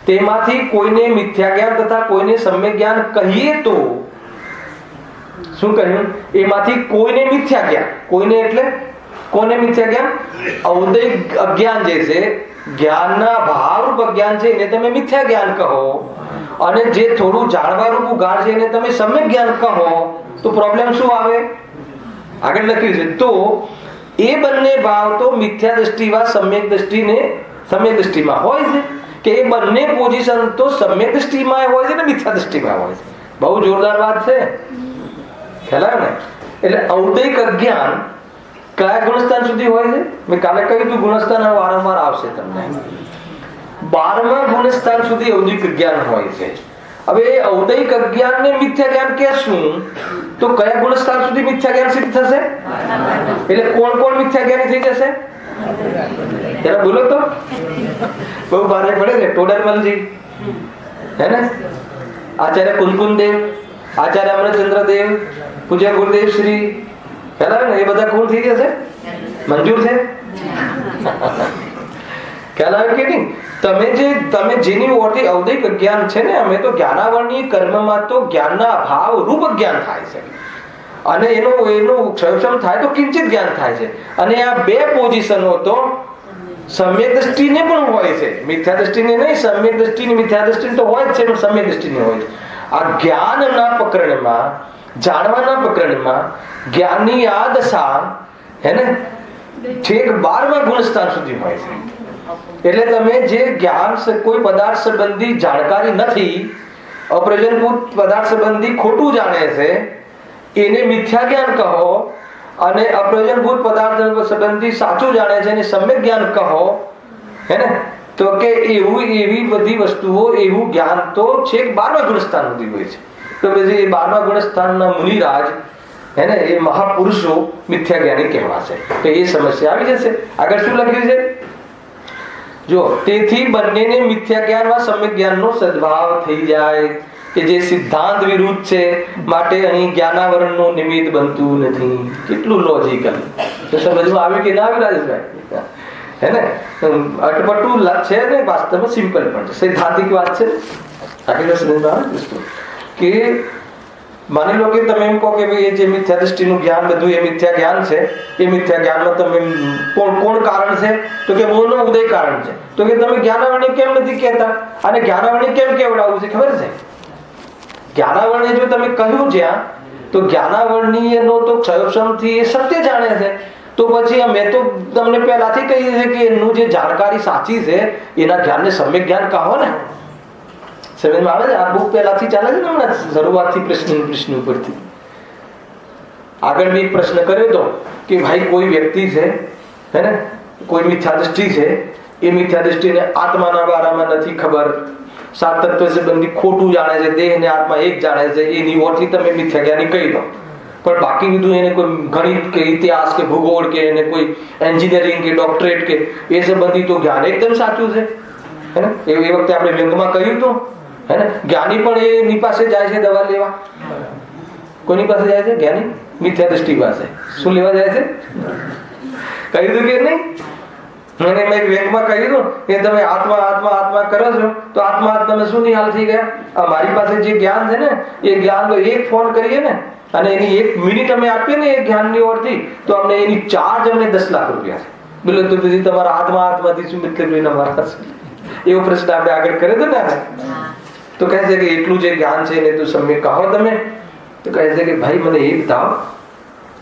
તેમાંથી કોઈને મિથ્યા જ્ઞાન તથા કોઈને સમ્યક જ્ઞાન કહીએ તો શું કહ્યું? એમાંથી કોઈને મિથ્યા જ્ઞાન, કોઈને એટલે કોને મિથ્યા જ્ઞાન? ઔદૈક અજ્ઞાન જે છે, જ્ઞાનના ભાવરૂપ અજ્ઞાન છે, એને તમે મિથ્યા જ્ઞાન કહો. અને જે થોડું જાણવા રૂપ ઉઘાડ છે એને તમે સમ્યક જ્ઞાન કહો. તો પ્રોબ્લેમ શું આવે? આગળ લખ્યું છે તો એ બંને ભાવ તો મિથ્યા દ્રષ્ટિમાં સમ્યક દ્રષ્ટિમાં હોય છે, કે એ બંને પોઝિશન તો સમ્યક દ્રષ્ટિમાં હોય છે ને મિથ્યા દ્રષ્ટિમાં હોય છે. બહુ જોરદાર વાત છે. ખ્યાલ આવે ને? એટલે ઔદૈક અજ્ઞાન કયા ગુણસ્થાન સુધી હોય છે? મેં કાલે કહ્યું હતું ગુણસ્થાન વારંવાર આવશે તમને. 12મા ગુણસ્થાન સુધી ઔદૈક જ્ઞાન હોય છે. હવે એ ઔદૈક અજ્ઞાનને મિથ્યા જ્ઞાન કહેશું તો કયા ગુણસ્થાન સુધી મિથ્યા જ્ઞાન સિદ્ધ થશે? એટલે કોણ કોણ મિથ્યા જ્ઞાની થઈ જશે? જરા બોલો તો. બહુ ભારે પડે ને. ટોડરમલજી, હે ને, આચાર્ય કુંકુમદેવ, આચાર્ય અમરચંદ્ર દેવ, પૂજ્ય ગુરુદેવ શ્રી, ખ્યાલ આવે ને? એ બધા કોણ થઈ જશે? મંજૂર છે? ખ્યાલ આવે કે નહીં? તમે જેની ઓરથી ઔદૈક જ્ઞાન છે ને, અમે તો જ્ઞાનાવરણીય કર્મમાં તો જ્ઞાનના અભાવ રૂપ જ્ઞાન થાય છે, અને એનું ક્ષયોપશમ થાય તો કિંચિત જ્ઞાન થાય છે. અને આ બે પોઝિશનો તો સમ્યક દ્રષ્ટિને પણ હોય છે, મિથ્યા દ્રષ્ટિને નહીં. સમ્યક દ્રષ્ટિની મિથ્યા દ્રષ્ટિની તો હોય જ છે, પણ સમ્યક દ્રષ્ટિની હોય છે. આ જ્ઞાનના પ્રકરણમાં, જાણવાના પ્રકરણમાં જ્ઞાનની આ દશા હે ને છેક 12મા ગુણસ્થાન સુધી હોય છે. એટલે તમે જે જ્ઞાન કોઈ પદાર્થ સંબંધી જાણકારી નથી, અપ્રયોજનભૂત પદાર્થ સંબંધી ખોટું જાણે છે, એને મિથ્યા જ્ઞાન કહો. અને અપ્રયોજનભૂત પદાર્થ સંબંધી સાચું જાણે છે અને સમ્યક જ્ઞાન કહો, હે ને, તો કે એવી બધી વસ્તુઓ, એવું જ્ઞાન તો છેક 12મા ગુણસ્થાન સુધી હોય છે. તો પછી એ 12મા ગુણસ્થાનના મુનિરાજ, હે ને, એ મહાપુરુષો મિથ્યા જ્ઞાની કહેવાશે. તો એ સમસ્યા આવી જશે. આગળ શું લખ્યું છે? જો તેથી બંનેને મિથ્યા જ્ઞાનમાં સમ્યક જ્ઞાનનો સદભાવ થઈ જાય કે જે સિદ્ધાંત વિરુદ્ધ છે, માટે અહીં જ્ઞાનાવરણનું નિમિત્ત બનતું નથી. કેટલું લોજિકલ! તો સમજમાં આવ્યું કે ના આવ્યું રાજેશભાઈ? હે ને, અટપટું છે ને, વાસ્તવમાં સિમ્પલ પણ છે, સૈદ્ધાંતિક વાત છે. આગળ સમજમાં આવે કે માની લો કે તમે એમ કહો કે ભાઈ એ જે મિથ્યા દ્રષ્ટિનું જ્ઞાન બધું એ મિથ્યા જ્ઞાન છે, એ મિથ્યા જ્ઞાનમાં તમે કોણ કારણ છે? તો કે મોહનો ઉદય કારણ છે. તો કે તમે જ્ઞાનાવરણી કેમ નથી કહેતા? અને જ્ઞાનાવરણી કેમ કેવડાવવું છે ખબર છે? જ્ઞાનાવરણી જો તમે કહ્યું જ્યાં, તો જ્ઞાનાવરણીયનો તો ક્ષયોક્ષમથી એ સત્ય જાણે છે. તો પછી મેં તો તમને પહેલાથી કહી છે કે એનું જે જાણકારી સાચી છે એના જ્ઞાનને સમ્યક જ્ઞાન કહો ને. સમજમાં આવે છે? આ બુક પહેલાથી ચાલે છે ને, હમણાં શરૂઆતથી પ્રશ્ન ઉપરથી આગળ બી પ્રશ્ન કર્યો હતો કે ભાઈ કોઈ વ્યક્તિ છે, હે ને, કોઈ મિથ્યા દ્રષ્ટિ છે, એ મિથ્યા દ્રષ્ટિને આત્માના બારામાં નથી ખબર, સાત તત્વ સંબંધી ખોટું જાણે છે, દેહ ને આત્મા એક જાણે છે, એની ઓરથી તમે મિથ્યા જ્ઞાની કહી દો. પણ બાકી બધું એને કોઈ ગણિત કે ઇતિહાસ કે ભૂગોળ કે એને કોઈ એન્જિનિયરિંગ કે ડોક્ટરેટ કે એ સંબંધી તો જ્ઞાન એકદમ સાચું છે, હે ને. એ વખતે આપણે વ્યંગમાં કહ્યું હતું, હે ને, જ્ઞાની પણ એની પાસે જાય છે દવા લેવા. કોની પાસે જાય છે? જ્ઞાની મિથ્યા દ્રષ્ટિ પાસે. શું લેવા જાય છે? કહ્યું હતું કે નહીં? અને મેં વ્યંગમાં કહ્યું હતું કે તમે આત્મા આત્મા આત્મા કરો છો તો આત્મા તમે શું નિહાલ થઈ ગયા? મારી પાસે જે જ્ઞાન છે ને, એ જ્ઞાન તો એક ફોન કરીએ ને અને એની 1 મિનિટ અમે આપીએ ને એ જ્ઞાનની ઓરથી, તો અમને એની ચાર્જ અમને 10 લાખ રૂપિયા છે. બોલો તો પછી તમારા આત્મા આત્માથી શું મતલબ? એવો પ્રશ્ન આપણે આગળ કર્યો હતો ને. તો કહે છે કે એટલું જે જ્ઞાન છે એને તું સમ્યક કહો તમે. તો કહે છે કે ભાઈ મને એ બતાવો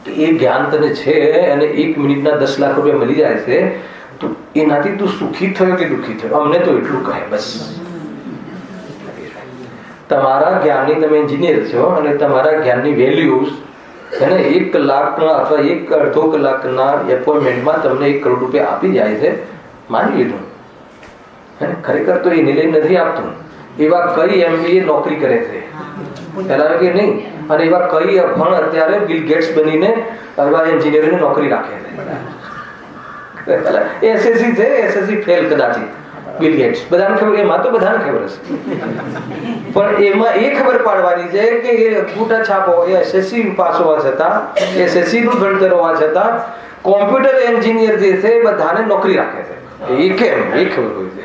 કે એ જ્ઞાન તને છે અને 1 મિનિટના 10 લાખ રૂપિયા મળી જાય છે, તો એનાથી તું સુખી થયો કે દુઃખી થયો? અમને તો એટલું કહે બસ. તમારા જ્ઞાનની, તમે એન્જિનિયર છો અને તમારા જ્ઞાનની વેલ્યુઝ એને 1 કલાકના અથવા 1 અડધો કલાકના એપોઇન્ટમેન્ટમાં તમને 1 કરોડ રૂપિયા આપી જાય છે, માની લીધું. ખરેખર તો એ નિર્ણય નથી આપતું. એવા કઈ MBA નોકરી કરે છે પેલા કે નહીં, અને એવા કઈ અભણ અત્યારે બિલ ગેટ્સ બનીને એવા એન્જિનિયરની નોકરી રાખે છે. SSC છે, SSC ફેલ કદાચિત બિલ ગેટ્સ, બધાને ખબર, એમાં તો બધાને ખબર હશે. પણ એમાં એ ખબર પાડવાની છે કે એ અંગૂઠા છાપો, એ SSC પાસ હોવા છતાં, SSC નું ભણતર હોવા છતાં કોમ્પ્યુટર એન્જિનિયર જે છે એ બધાને નોકરી રાખે છે. એ કેમ? એ ખબર હોય છે,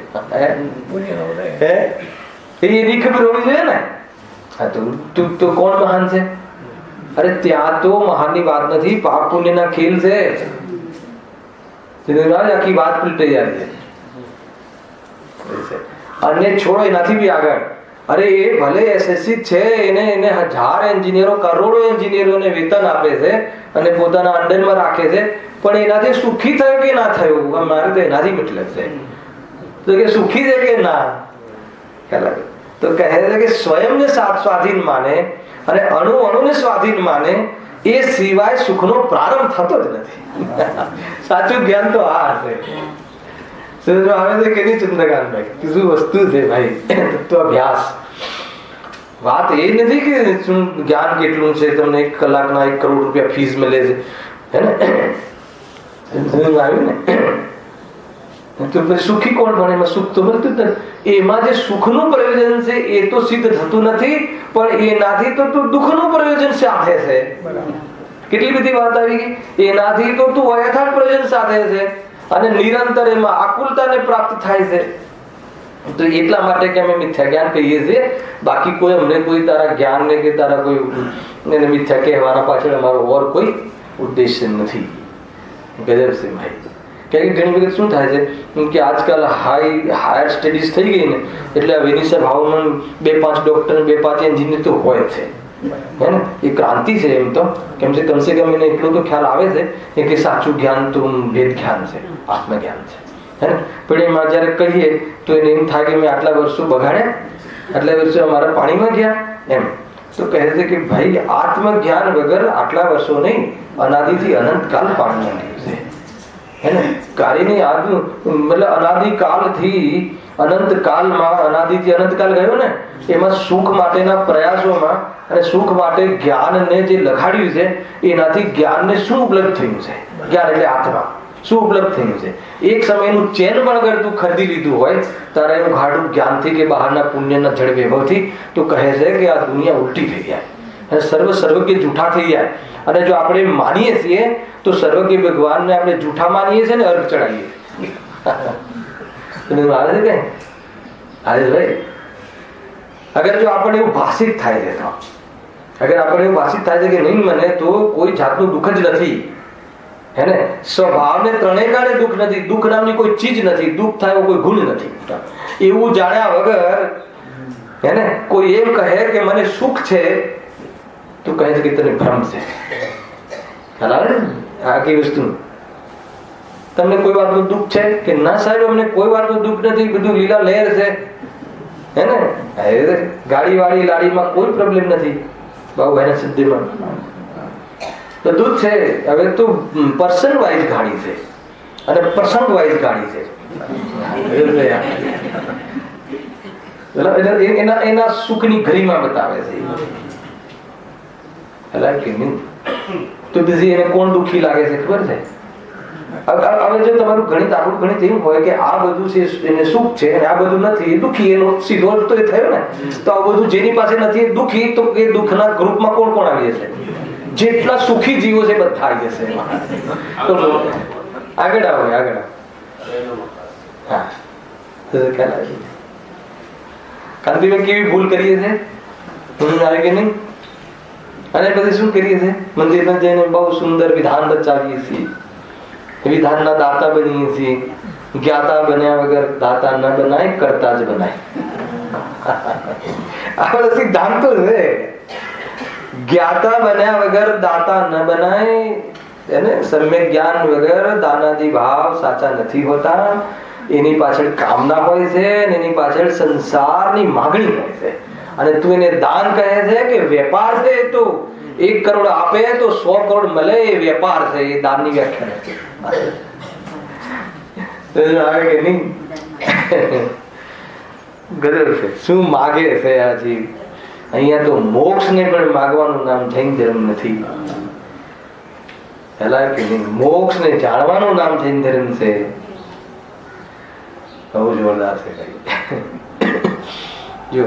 એની ખબર હોવી જોઈએ ને. તો કોણ મહાન છે? અરે ત્યાં તો મહાનની વાત નથી, પાપ પુણ્યના ખેલ છે. આખી વાત પલટાઈ જાય છે. અને છોડો એનાથી બી આગળ, અરે એ ભલે SSC છે, એને 1000 એન્જિનિયરો, કરોડો એન્જિનિયરોને વેતન આપે છે અને પોતાના અંડરમાં રાખે છે, પણ એનાથી સુખી થયો કે ના થયો? મારે તો એનાથી મતલબ છે. તો કે સુખી છે કે ના? તો કહે છે કે સ્વયંને સ્વાધીન માને અને અણુને સ્વાધીન માને, એ સિવાય સુખનો પ્રારંભ થતો જ નથી. સાચું જ્ઞાન તો આ હશે. આવે છે કે નહીં ચંદ્રકાંતભાઈ? શું વસ્તુ છે ભાઈ તત્વ અભ્યાસ? વાત એ નથી કે જ્ઞાન કેટલું છે, તમને 1 કલાકના 1 કરોડ રૂપિયા ફીસ મળે છે, હે ને. આવ્યું ને? તો સુખી કોણ ભણે? એમાં સુખ તો મળતું જ નથી. એમાં જે સુખનું પ્રયોજન છે એ તો સિદ્ધ થતું નથી, પણ એનાથી તો તું દુઃખનું પ્રયોજન સાધે છે. કેટલી બધી વાત આવી ગઈ. એનાથી તો તું અયથાર્થ પ્રયોજન સાધે છે અને નિરંતર એમાં આકુલતાને પ્રાપ્ત થાય છે. તો એટલા માટે કે અમે મિથ્યા જ્ઞાન કહીએ છીએ. બાકી કોઈ અમને કોઈ તારા જ્ઞાનને કે તારા કોઈ મિથ્યા કહેવાના પાછળ અમારો ઓર કોઈ ઉદ્દેશ્ય નથી. ગજબ છે ભાઈ. ક્યાંક ઘણી વખત શું થાય છે કે આજકાલ હાયર સ્ટડીઝ થઈ ગઈ ને, એટલે એની સભાઓમાં 2-5 ડોક્ટર, 2-5 એન્જિનિયર તો હોય છે, હે ને. એ ક્રાંતિ છે એમ તો. કમસે કમ એને એટલો તો ખ્યાલ આવે છે કે સાચું જ્ઞાન તો વેદ જ્ઞાન છે, આત્મજ્ઞાન છે, હે ને. પણ એમાં જયારે કહીએ તો એને એમ થાય કે મેં આટલા વર્ષો બગાડ્યા, આટલા વર્ષો અમારા પાણીમાં ગયા એમ. તો કહે છે કે ભાઈ આત્મજ્ઞાન વગર આટલા વર્ષો નહીં, અનાદિથી અનંતકાલ પામવાનું છે. હે ને? કાર્યની મતલબ અનાદિકાલથી અનંતકાલમાં, અનાદિથી અનંતકાલ ગયો ને, એમાં સુખ માટેના પ્રયાસોમાં અને સુખ માટે જ્ઞાનને જે લગાડ્યું છે એનાથી જ્ઞાનને શું ઉપલબ્ધ થયું છે? જ્ઞાન એટલે આત્મા શું ઉપલબ્ધ થયું છે? એક સમયનું ચેન પણ અગર તું ખરીદી લીધું હોય તારે એનું ગાઢું જ્ઞાનથી કે બહારના પુણ્યના જળ વૈભવથી તો કહે છે કે આ દુનિયા ઉલટી થઈ જાય અને સર્વજ્ઞ જૂઠા થઈ જાય. અને જો આપણે માનીએ છીએ તો સર્વજ્ઞ ભગવાનને આપણે જૂઠા માનીએ છીએ ને અર્ઘ ચડાવીએ આવે છે કે ભાઈ અગર જો આપણને એવું ભાષિત થાય છે તો અગર આપણને એવું ભાષિત થાય છે કે નહીં મને તો કોઈ જાતનું દુઃખ જ નથી, હે ને, સ્વભાવને ત્રણેય કાળે દુઃખ નથી, દુઃખ નામની કોઈ ચીજ નથી, દુઃખ થાય કોઈ ગુણ નથી, એવું જાણ્યા વગર હે ને કોઈ એમ કહે કે મને સુખ છે તો કહે છે કે તને ભ્રમ છે. ખ્યાલ આવે ને આ કઈ વસ્તુ? તમને કોઈ વાતનું દુઃખ છે કે ના સાહેબ અમને કોઈ વાતનું દુઃખ નથી, બધું લીલા લહેર છે, હે ને, ગાડી વાળી લાડીમાં કોઈ પ્રોબ્લેમ નથી, બાબુભાઈ ના સિદ્ધિમાં બધું જ છે. હવે તો પર્સન વાઇઝ ગાડી છે અને પ્રસંગ વાઇઝ ગાડી છે. એના સુખની ગરિમા બતાવે છે. તો બીજી એને કોણ દુઃખી લાગે છે ખબર છે? હવે જો તમારું ગણિત આપણું ગણિત એવું હોય કે આ બધું છે એને સુખ છે અને આ બધું નથી એ દુઃખી, એનો સીધો અર્થ તો એ થયો ને. તો આ બધું જેની પાસે નથી એ દુઃખી, તો એ દુઃખના ગ્રુપમાં કોણ કોણ આવી જશે? જેટલા સુખી જીવો છે બધા આવી જશે એમાં. તો આગળ આવો, આગળ આવો. હા, ખ્યાલ આવે કાંતિભાઈ કેવી ભૂલ કરીએ છે આવે કે નહીં? અને પછી શું કરીએ છીએ? મંદિરમાં જઈને બહુ સુંદર વિધાન રચાવીએ છીએ, વિધાનના દાતા બનીએ છીએ. જ્ઞાતા બન્યા વગર દાતા ન બનાય, કરતા જ બનાય. આ બધા સિદ્ધાંતો છે. જ્ઞાતા બન્યા વગર દાતા ન બનાય, એને સમ્યક જ્ઞાન વગર દાનાદી ભાવ સાચા નથી હોતા. એની પાછળ કામના હોય છે, એની પાછળ સંસારની માગણી હોય છે. અને તું એને દાન કહે છે કે વેપાર છે? તો 1 કરોડ આપે તો 100 કરોડ મળે, એ વેપાર છે, એ દાનની વ્યાખ્યા છે. ગદર છે. શું માગે છે આ જીવ? અહીંયા તો મોક્ષ ને પણ માગવાનું નામ જૈન ધર્મ નથી. પેલા કે નહીં, મોક્ષ ને જાણવાનું નામ જૈન ધર્મ છે. બહુ જોરદાર છે. જો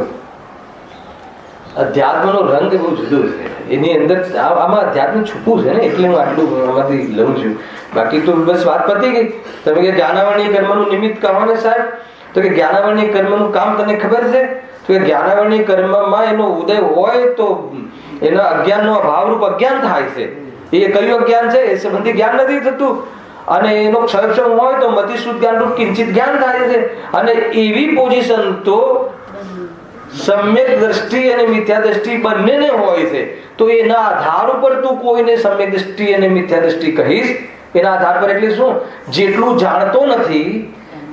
અધ્યાત્મનો રંગ બહુ જુદો છે. એની અંદર આમાં અધ્યાત્મ છુપું છે ને, એટલે હું આટલું આમાંથી લઉં છું. બાકી તો બસ વાત પતી ગઈ. તમે કે જ્ઞાનાવરણીય કર્મનું નિમિત્ત કહો ને સાહેબ, તો કે જ્ઞાનાવરણીય કર્મનું કામ તને ખબર છે? તો કે જ્ઞાનાવરણીય કર્મમાં એનો ઉદય હોય તો એના અજ્ઞાનનો ભાવરૂપ અજ્ઞાન થાય છે. એ કયું અજ્ઞાન છે? એ સંબંધી જ્ઞાન નથી થતું. અને એનો ક્ષયક્ષમ હોય તો મતિશુદ્ધ જ્ઞાનરૂપ કિંચિત જ્ઞાન થાય છે. અને એવી પોઝિશન તો સમ્યક દ્રષ્ટિ અને મિથ્યા દ્રષ્ટિ બંનેને હોય છે. તો એના આધાર ઉપર તું કોઈને સમ્યક દ્રષ્ટિ અને મિથ્યા દ્રષ્ટિ કહીશ? એના આધાર પર એટલે શું? જેટલું જાણતો નથી,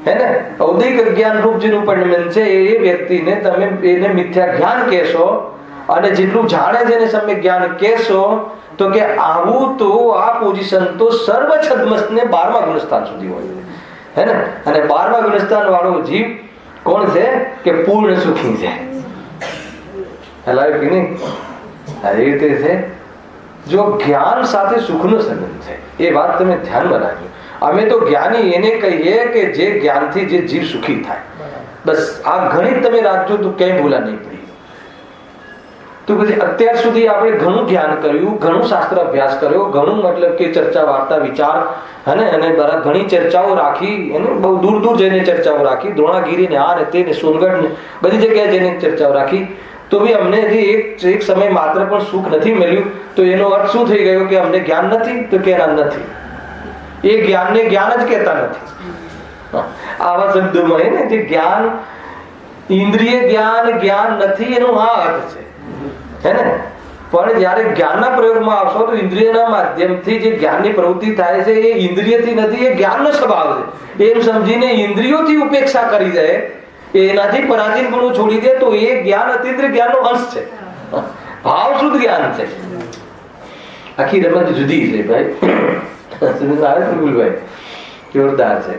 હે ને, ઔદિક અજ્ઞાન રૂપ જેનું પરિણમન છે એ વ્યક્તિને તમે એને મિથ્યા જ્ઞાન કહેશો, અને જેટલું જાણે છે એને સમ્યક જ્ઞાન કહેશો. તો કે આવું તો આ પોઝિશન તો સર્વ છદ્મસને 12મા ગુણસ્થાન સુધી હોય છે, હે ને. અને 12મા ગુણસ્થાન વાળો જીવ કોણ છે? કે પૂર્ણ સુખી છે. હલાય કે નહીં? આ રીતે છે. જો જ્ઞાન સાથે સુખનો સંબંધ છે, એ વાત તમે ધ્યાનમાં રાખજો. અમે તો જ્ઞાની એને કહીએ કે જે જ્ઞાનથી જે જીવ સુખી થાય. બસ આ ગણિત તમે રાખજો તો ક્યાંય ભૂલા નહીં પડી. તો પછી અત્યાર સુધી આપણે ઘણું જ્ઞાન કર્યું, ઘણું શાસ્ત્ર અભ્યાસ કર્યો, ઘણું મતલબ કે ચર્ચા વાર્તા વિચાર, અને ઘણી ચર્ચાઓ રાખી, એને બહુ દૂર દૂર જઈને ચર્ચાઓ રાખી, દ્રોણાગીરી ને આ ને તે ને સોનગઢ ને બધી જગ્યાએ જઈને ચર્ચાઓ રાખી. તો બી અમને હજી એક સમય માત્ર પણ સુખ નથી મળ્યું. તો એનો અર્થ શું થઈ ગયો? કે અમને જ્ઞાન નથી? તો કે નથી. એ જ્ઞાનને જ્ઞાન જ કહેતા નથી. આવા શબ્દોમાં ને જે જ્ઞાન ઇન્દ્રિય જ્ઞાન નથી, એનો આ અર્થ છે, હે ને. પણ જયારે જ્ઞાનના પ્રયોગમાં આવશો તો ઇન્દ્રિયના માધ્યમથી જે જ્ઞાનની પ્રવૃત્તિ થાય છે એ ઇન્દ્રિયથી નથી, એ જ્ઞાનનો સ્વભાવ છે. એમ સમજીને ઇન્દ્રિયોથી ઉપેક્ષા કરી દે, એનાથી પરાધીન પણ છોડી દે, તો એ જ્ઞાન અતિન્દ્રિય જ્ઞાનનો અંશ છે. ભાવ શુદ્ધ જ્ઞાન છે. આખી રમત જુદી છે ભાઈ. ભાઈ જોરદાર છે.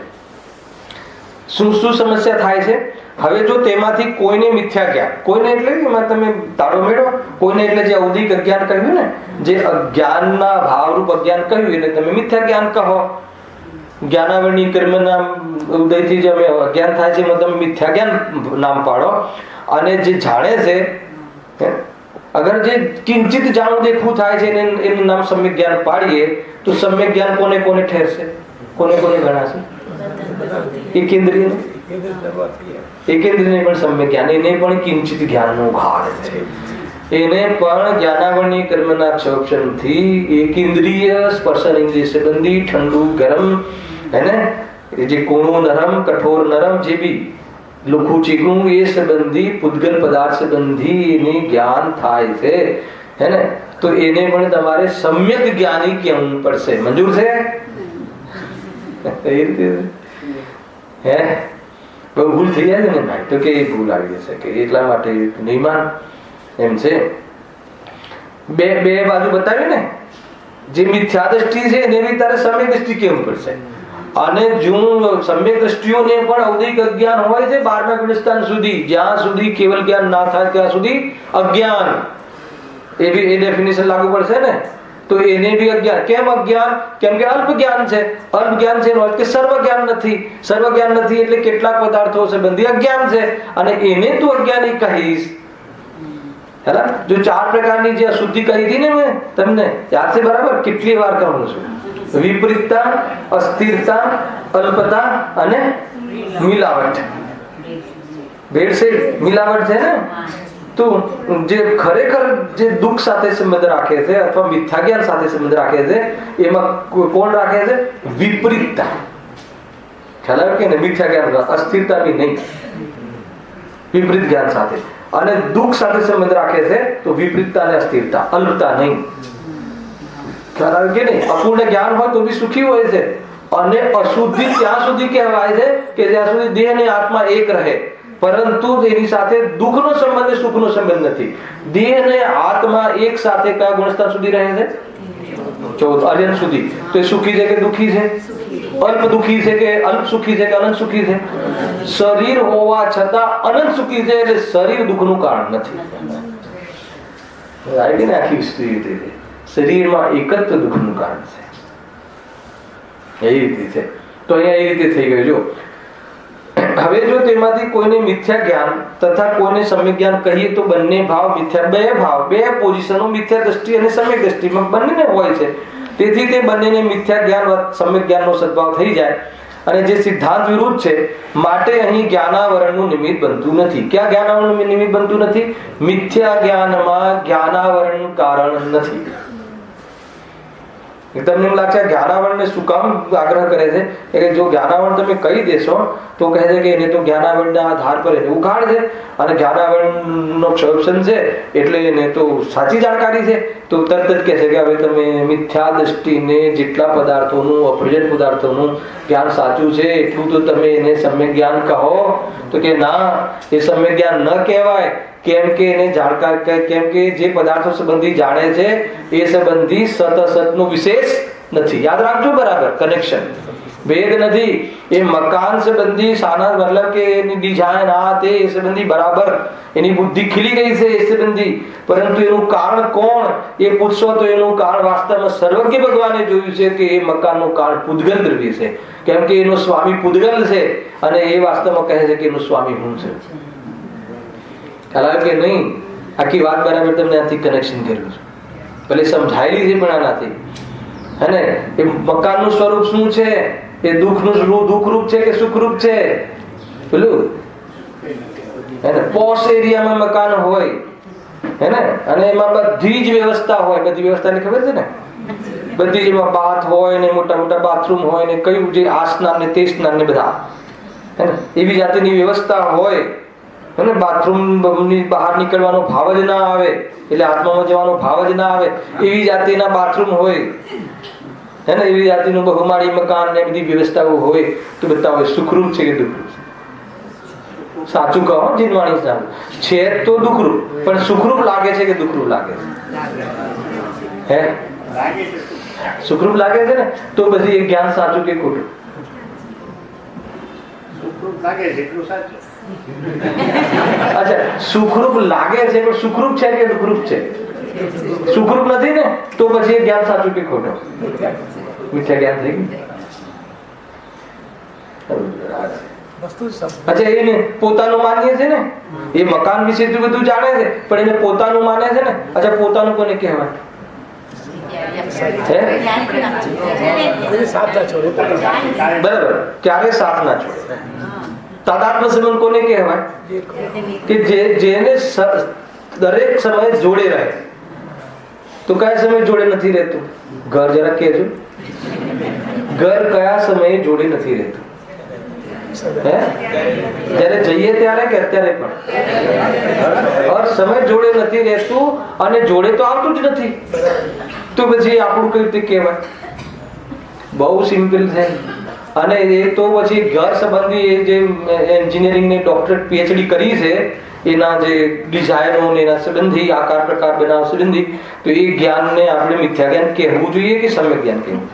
શું શું સમસ્યા થાય છે? હવે જો તેમાંથી કોઈને મિથ્યા જ્ઞાન, કોઈને એટલે એમાં તમે તાળો મેળવો, કોઈને એટલે જે ઔદિક અજ્ઞાન કહ્યું ને, જે અજ્ઞાનના ભાવરૂપ અજ્ઞાન કહ્યું એને તમે મિથ્યા જ્ઞાન કહો. જ્ઞાનાવરણી કર્મના ઉદયથી જે અજ્ઞાન થાય છે એમાં તમે મિથ્યા જ્ઞાન નામ પાડો. અને જે જાણે છે, અગર જે કિંચિત જાણું દેખવું થાય છે એનું નામ સમ્યક જ્ઞાન પાડીએ તો સમ્યક જ્ઞાન કોને કોને ઠેરશે, કોને કોને ગણાશે? એકેન્દ્રિય પણ સમ્યક જ્ઞાન, એને પણ કિંચિત જ્ઞાનનો ભાગ છે. એને પણ જ્ઞાનાવરણી કર્મના ક્ષોભનથી એકેન્દ્રિય સ્પર્શનેન્દ્રિય સંબંધી ઠંડુ ગરમ હે ને, જે કોણું નરમ કઠોર નરમ જે બી લુખું ચીકણું એ સંબંધી પૂતગલ પદાર્થ સંબંધી એને જ્ઞાન થાય છે હે ને, તો એને પણ તમારે સમ્યક જ્ઞાની કહેવું પડશે. મંજૂર છે? એ રીતે હે બહુ ભૂલ થઈ જાય ને ભાઈ, તો કે એ ભૂલ આવી જશે કે એટલા માટે નહીં માન એમ છે. બે બાજુ બતાવી ને, જે મિથ્યા દ્રષ્ટિ છે એને બી તારે સમ્યક દ્રષ્ટિ કહેવું પડશે. અને જો સમ્યક દ્રષ્ટિઓને પણ ઔદિક અજ્ઞાન હોય છે 12મા ગુણસ્થાન સુધી, જ્યાં સુધી કેવલ જ્ઞાન ના થાય ત્યાં સુધી અજ્ઞાન, એ બી એ ડેફિનેશન લાગુ પડશે ને. તો એને બી અજ્ઞાન. કેમ અજ્ઞાન? કેમ કે અલ્પ જ્ઞાન છે. અલ્પ જ્ઞાન છે એનો અર્થ કે સર્વ જ્ઞાન નથી. સર્વ જ્ઞાન નથી એટલે કેટલાક પદાર્થો સંબંધી અજ્ઞાન છે, અને એને તું અજ્ઞાની કહીશ. હેલા, જો 4 પ્રકારની જે અશુદ્ધિ કહી હતી ને મેં તમને યાદ છે બરાબર? કેટલી વાર કહું છું? વિપરીતતા, અસ્થિરતા, અલ્પતા અને મિલાવટ. ભેળસેળ મિલાવટ છે ને. તો જે ખરેખર જે દુઃખ સાથે સંબંધ રાખે છે અથવા મિથ્યા જ્ઞાન સાથે સંબંધ રાખે છે એમાં કોણ રાખે છે? વિપરીતતા. ખ્યાલ આવ્યો કે ને? મિથ્યા જ્ઞાન, અસ્થિરતા બી નહીં, વિપરીત જ્ઞાન સાથે. અને દુઃખ સાથે સંબંધ રાખે છે તો વિપરીતતા અને અસ્થિરતા, અલ્પતા નહીં. ખ્યાલ આવ્યો કે નહીં? અપૂર્ણ જ્ઞાન હોય તો બી સુખી હોય છે. અને અશુદ્ધિ ત્યાં સુધી કહેવાય છે કે જ્યાં સુધી દેહ અને આત્મા એક રહે, પરંતુ એની સાથે દુઃખનો સંબંધ સુખનો સંબંધ નથી. દેહ અને આત્મા એક સાથે કયા ગુણસ્થાન સુધી રહે છે? 14 અનંત સુધી. તો એ સુખી છે કે દુઃખી છે? અલ્પ દુઃખી છે કે અલ્પ સુખી છે કે અનંત સુખી છે? શરીર હોવા છતાં અનંત સુખી છે, એટલે શરીર દુઃખનું કારણ નથી. આખી સ્થિતિ છે. શરીરમાં એકત્વ દુઃખનું કારણ છે. એ રીતે છે. તો અહીંયા એ રીતે થઈ ગયું. જો હવે જો તેમાંથી કોઈને મિથ્યા જ્ઞાન તથા કોઈને સમ્યક જ્ઞાન કહીએ તો બંને ભાવ મિથ્યા, બે પોઝિશનો મિથ્યા દ્રષ્ટિ અને સમ્યક દ્રષ્ટિમાં બંનેને હોય છે. તેથી તે બંનેને મિથ્યા જ્ઞાન સમ્યક જ્ઞાનનો સદભાવ થઈ જાય. અને જે સિદ્ધાંત વિરુદ્ધ છે માટે અહીં જ્ઞાનાવરણનું નિમિત્ત બનતું નથી. ક્યાં જ્ઞાનાવરણનું નિમિત્ત બનતું નથી? મિથ્યા જ્ઞાનમાં જ્ઞાનાવરણ કારણ નથી. તમને એમ લાગશે જ્ઞાનાવરણને શું કામ આગ્રહ કરે છે? કે જો જ્ઞાનાવરણ તમે કહી દેશો તો કહે છે કે એને તો જ્ઞાનાવરણના આધાર પર એને ઉઘાડ છે, અને જ્ઞાનાવરણનો ક્ષોભન છે એટલે એને તો સાચી જાણકારી છે. તો તરત જ કહે છે કે હવે તમે મિથ્યા દ્રષ્ટિને જેટલા પદાર્થોનું, અપ્રયોજન પદાર્થોનું જ્ઞાન સાચું છે એટલું તો તમે એને સમ્યક જ્ઞાન કહો. તો કે ના, એ સમ્યક જ્ઞાન ન કહેવાય. કેમ કે એને જાણકાર, કેમ કે જે પદાર્થો સંબંધી જાણે છે એ સંબંધી સત અસતનો વિશેષ નથી. યાદ રાખજો બરાબર, કનેક્શન ભેદ નથી. એ મકાન સંબંધી સાના મતલબ કે એની ડિઝાઇન આ તે એ સંબંધી બરાબર એની બુદ્ધિ ખીલી ગઈ છે એ સંબંધી, પરંતુ એનું કારણ કોણ એ પૂછશો તો એનું કારણ વાસ્તવમાં સર્વજ્ઞ ભગવાને જોયું છે કે એ મકાનનું કારણ પૂતગલ દ્રવ્ય છે. કેમ કે એનો સ્વામી પૂતગલ છે અને એ વાસ્તવમાં કહે છે કે એનું સ્વામી હું છે. ખ્યાલ આવ્યો કે નહીં? આખી વાત બરાબર તમને આથી કનેક્શન કર્યું છે. ભલે સમજાયેલી છે પણ આનાથી હે ને. એ મકાનનું સ્વરૂપ શું છે? એ દુઃખનું દુઃખરૂપ છે કે સુખરૂપ છે? પેલું હે ને, પોશ એરિયામાં મકાન હોય હે ને, અને એમાં બધી જ વ્યવસ્થા હોય. બધી વ્યવસ્થાની ખબર છે ને? બધી જેમાં બાથ હોય ને, મોટા મોટા બાથરૂમ હોય ને, કયું જે આ સ્નાન ને તે સ્નાન ને બધા હે ને, એવી જાતિની વ્યવસ્થા હોય. બાથરૂમ ની બહાર નીકળવાનો ભાવ જ ના આવે, એટલે આત્મામાં જવાનો ભાવ જ ના આવે એવી જાતિના બાથરૂમ હોય હે ને, એવી જાતિનું બહુમાળી મકાન ને બધી વ્યવસ્થાઓ હોય. તો બતાવો સુખરૂપ છે કે દુઃખરૂપ છે? સાચું કહો જીનવાણી સાહેબ, છે તો દુઃખરૂપ, પણ સુખરૂપ લાગે છે કે દુઃખરૂપ લાગે છે? હે, સુખરૂપ લાગે છે ને, તો પછી એ જ્ઞાન સાચું કે ખોટું? અચ્છા, સુખરૂપ લાગે છે પણ સુખરૂપ છે કે દુઃખરૂપ છે? સુખરૂપ નથી ને, તો પછી એ જ્ઞાન સાચું કે ખોટું? મિથ્યા જ્ઞાન થઈ ગયું. અચ્છા, એને પોતાનું માનીએ છે ને, એ મકાન વિશે બધું જાણે છે પણ એને પોતાનું માને છે ને. અચ્છા, પોતાનું કોને કહેવાય? બરાબર, ક્યારે સાથ ના છોડે. તાદાત્મ્ય સંબંધ કોને કહેવાય? કે જેને દરેક સમયે જોડે રહે. તો કયા સમયે જોડે નથી રહેતું? ઘર જરા કહેજો, ઘર કયા સમયે જોડે નથી રહેતું? જયારે જઈએ ત્યારે કે અત્યારે પણ? હર સમય જોડે નથી રહેતું, અને જોડે તો આવતું જ નથી. તો પછી આપણું કઈ રીતે કહેવાય? બહુ સિમ્પલ છે. અને એ તો પછી ઘર સંબંધી જે એન્જિનિયરિંગ ને ડોક્ટરેટ પીએચડી કરી છે, એના જે ડિઝાઇનો ને એના સંબંધી આકાર પ્રકાર બનાવ સંબંધી, તો એ જ્ઞાનને આપણે મિથ્યા જ્ઞાન કહેવું જોઈએ કે સમ્યક જ્ઞાન કહેવું?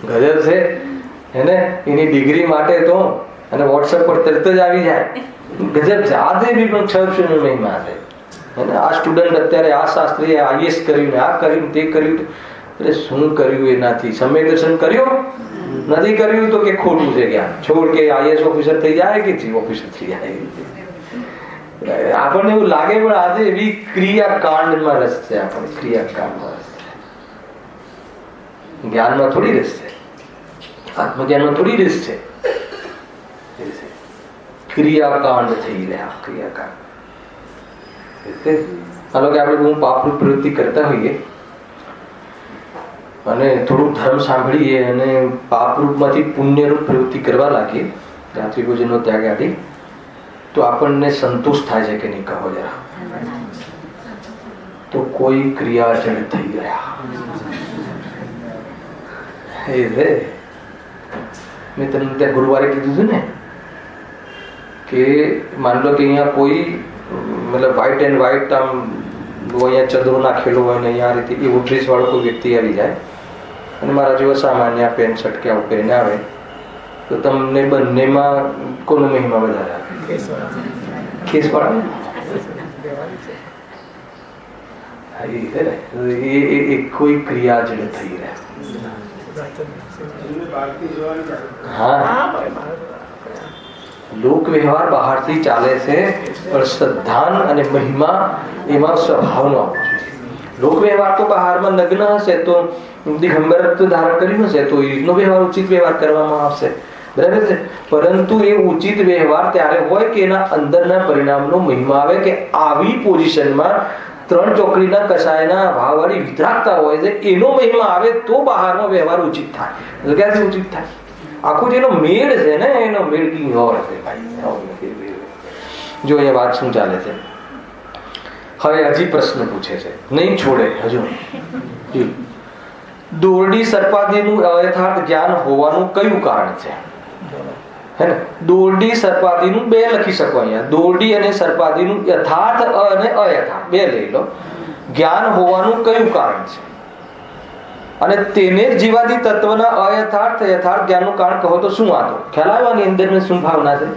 ગજબ છે એને, એની ડિગ્રી માટે તો અને વોટ્સએપ પર તરત જ આવી જાય. ગજબ છે. આજે બી પણ 6 મહિમા છે. આ સ્ટુડન્ટ અત્યારે આ શાસ્ત્રીએ આઈએસ કર્યું ને આ કર્યું તે કર્યું, એટલે શું કર્યું એનાથી? સમય દર્શન કર્યું નથી કર્યું તો કે ખોટું છે જ્ઞાન. છોડ કે આઈએસ ઓફિસર થઈ જાય કે ચીફ ઓફિસર થઈ જાય. આપણને એવું લાગે, પણ આજે એવી ક્રિયાકાંડમાં રસ છે. આપણે ક્રિયાકાંડમાં રસ છે, જ્ઞાનમાં થોડી રસ છે, આત્મજ્ઞાનમાં થોડી રસ છે. ક્રિયાકાંડ થઈ રહ્યા, ક્રિયાકાંડ. હાલો કે આપણે બહુ પાપરૂપ પ્રવૃત્તિ કરતા હોઈએ અને થોડુંક ધર્મ સાંભળીએ અને પાપરૂપમાંથી પુણ્યરૂપ પ્રવૃત્તિ કરવા લાગીએ, રાત્રિ ભોજનનો ત્યાગ આદિ, તો આપણને સંતોષ થાય છે કે નહીં? કહો જરા. તો કોઈ ક્રિયા જડ થઈ ગયા. મેં તમને ત્યાં ગુરુવારે કીધું હતું ને કે માની લો કે અહીંયા કોઈ મતલબ વ્હાઈટ એન્ડ વ્હાઈટ આમ અહીંયા ચદરો નાખેલો હોય ને અહીંયા આ રીતે એવો ડ્રેસ વાળો કોઈ વ્યક્તિ આવી જાય અને મારા જેવો સામાન્ય પેન્ટ શર્ટ કે આવું પહેરીને આવે, તો તમને બંનેમાં કોનો મહિમા વધારે આવે? કેસ વાળા. એ કોઈ ક્રિયા જ થઈ રહ્યા. હા, લોક વ્યવહાર બહારથી ચાલે છે, પણ શ્રદ્ધાન અને મહિમા એમાં સ્વભાવનો આવવો જોઈએ. લોક વ્યવહાર તો બહારમાં નગ્ન હશે તો દિગંબર ધારણ કર્યું હશે તો એ રીતનો વ્યવહાર ઉચિત વ્યવહાર કરવામાં આવશે, બરાબર છે. પરંતુ એ ઉચિત વ્યવહાર ત્યારે હોય કે એના અંદરના પરિણામનો મહિમા આવે, કે આવી પોઝિશનમાં 3 ચોકડીના કસાયના ભાવવાળી વિતરાગતા હોય છે, એનો મહિમા આવે તો બહારનો વ્યવહાર ઉચિત થાય. ક્યાંથી ઉચિત થાય? આખું જેનો મેળ છે ને, એનો મેળ કી ઓર છે ભાઈ. જો અહીંયા વાત શું ચાલે છે, હવે હજી પ્રશ્ન પૂછે છે, નહીં છોડે હજુ. દોરડી સર્પાદીનું અયથાર્થ જ્ઞાન હોવાનું કયું કારણ છે? હે ને, દોરડી સર્પાદીનું 2 લખી શકો અહીંયા. દોરડી અને સર્પાદીનું યથાર્થ અને અયથાર્થ 2 લઈ લો. જ્ઞાન હોવાનું કયું કારણ છે? અને તેને જીવાદી તત્વના અયથાર્થ યથાર્થ જ્ઞાનનું કારણ કહો તો શું? આ તો ખ્યાલ આવ્યો આની અંદર શું ભાવના છે?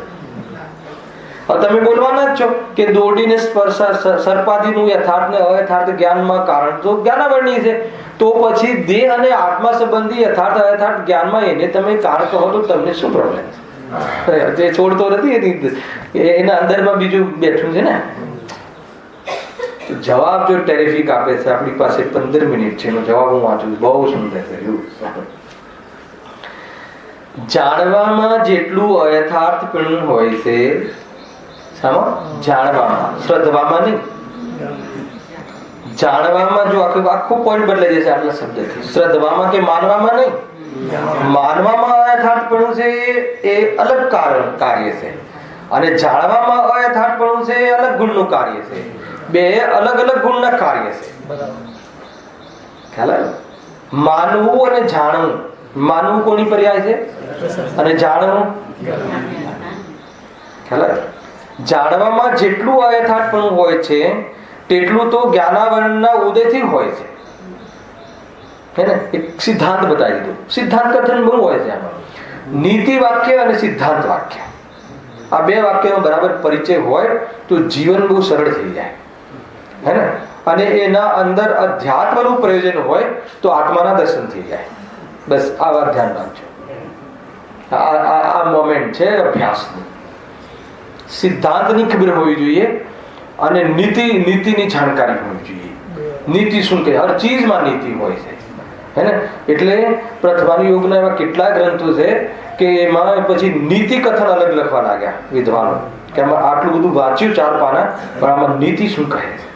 તમે બોલવાના જ છો કે દોરડીને સર્પાદીનું યથાર્થ ને અયથાર્થ જ્ઞાનમાં કારણ તો જ્ઞાનાવરણી છે, તો પછી દેહ અને આત્મા સંબંધી યથાર્થ અયથાર્થ જ્ઞાનમાં એને તમે કારણ કહો તો તમને શું પ્રોબ્લેમ છે? તે છોડતો નથી, એના અંદરમાં બીજું બેઠું છે ને. જવાબ જો ટેરિફિક આપે છે. આપણી પાસે 15 મિનિટ છે, એનો જવાબ હું વાંચું. બહુ સુંદર છે. જાણવામાં જેટલું અયથાર્થપણું હોય છે, જાણવામાં, શ્રદ્ધામાં નહીં. જાણવામાં જો આખો પોઈન્ટ બદલાઈ જશે આટલા શબ્દથી. શ્રદ્ધામાં કે માનવામાં નહીં. માનવામાં અયથાર્થપણું છે એ અલગ કાર્ય છે, અને જાણવામાં અયથાર્થપણું છે એ અલગ ગુણનું કાર્ય છે. 2 અલગ અલગ ગુણના કાર્ય છે. ખ્યાલ આવ્યો? માનવું અને જાણવું. માનવું કોની પર્યાય છે? અને જાણવું ખ્યાલ? જાણવામાં જેટલું અયથાર્થપણું હોય છે તેટલું તો જ્ઞાનાવરણના ઉદયથી હોય છે. હે ને? એક સિદ્ધાંત બતાવી દીધું. સિદ્ધાંત કથન બહુ હોય છે આમાં. નીતિ વાક્ય અને સિદ્ધાંત વાક્ય, આ બે વાક્યનો બરાબર પરિચય હોય તો જીવન બહુ સરળ થઈ જાય. હે ને? અને એના અંદર અધ્યાત્મનું પ્રયોજન હોય તો આત્માના દર્શન થઈ જાય. બસ આ વાત ધ્યાન રાખજો. આ મોમેન્ટ છે અભ્યાસની. સિદ્ધાંતની ખબર હોવી જોઈએ અને નીતિની જાણકારી હોવી જોઈએ. નીતિ શું કહે? હર ચીજમાં નીતિ હોય છે. હે ને? એટલે પ્રથમાન યોગના એવા કેટલા ગ્રંથો છે કે એમાં પછી નીતિ કથન અલગ લખવા લાગ્યા વિદ્વાનો, કે આમાં આટલું બધું વાંચ્યું 4 પાના, પણ આમાં નીતિ શું કહે છે.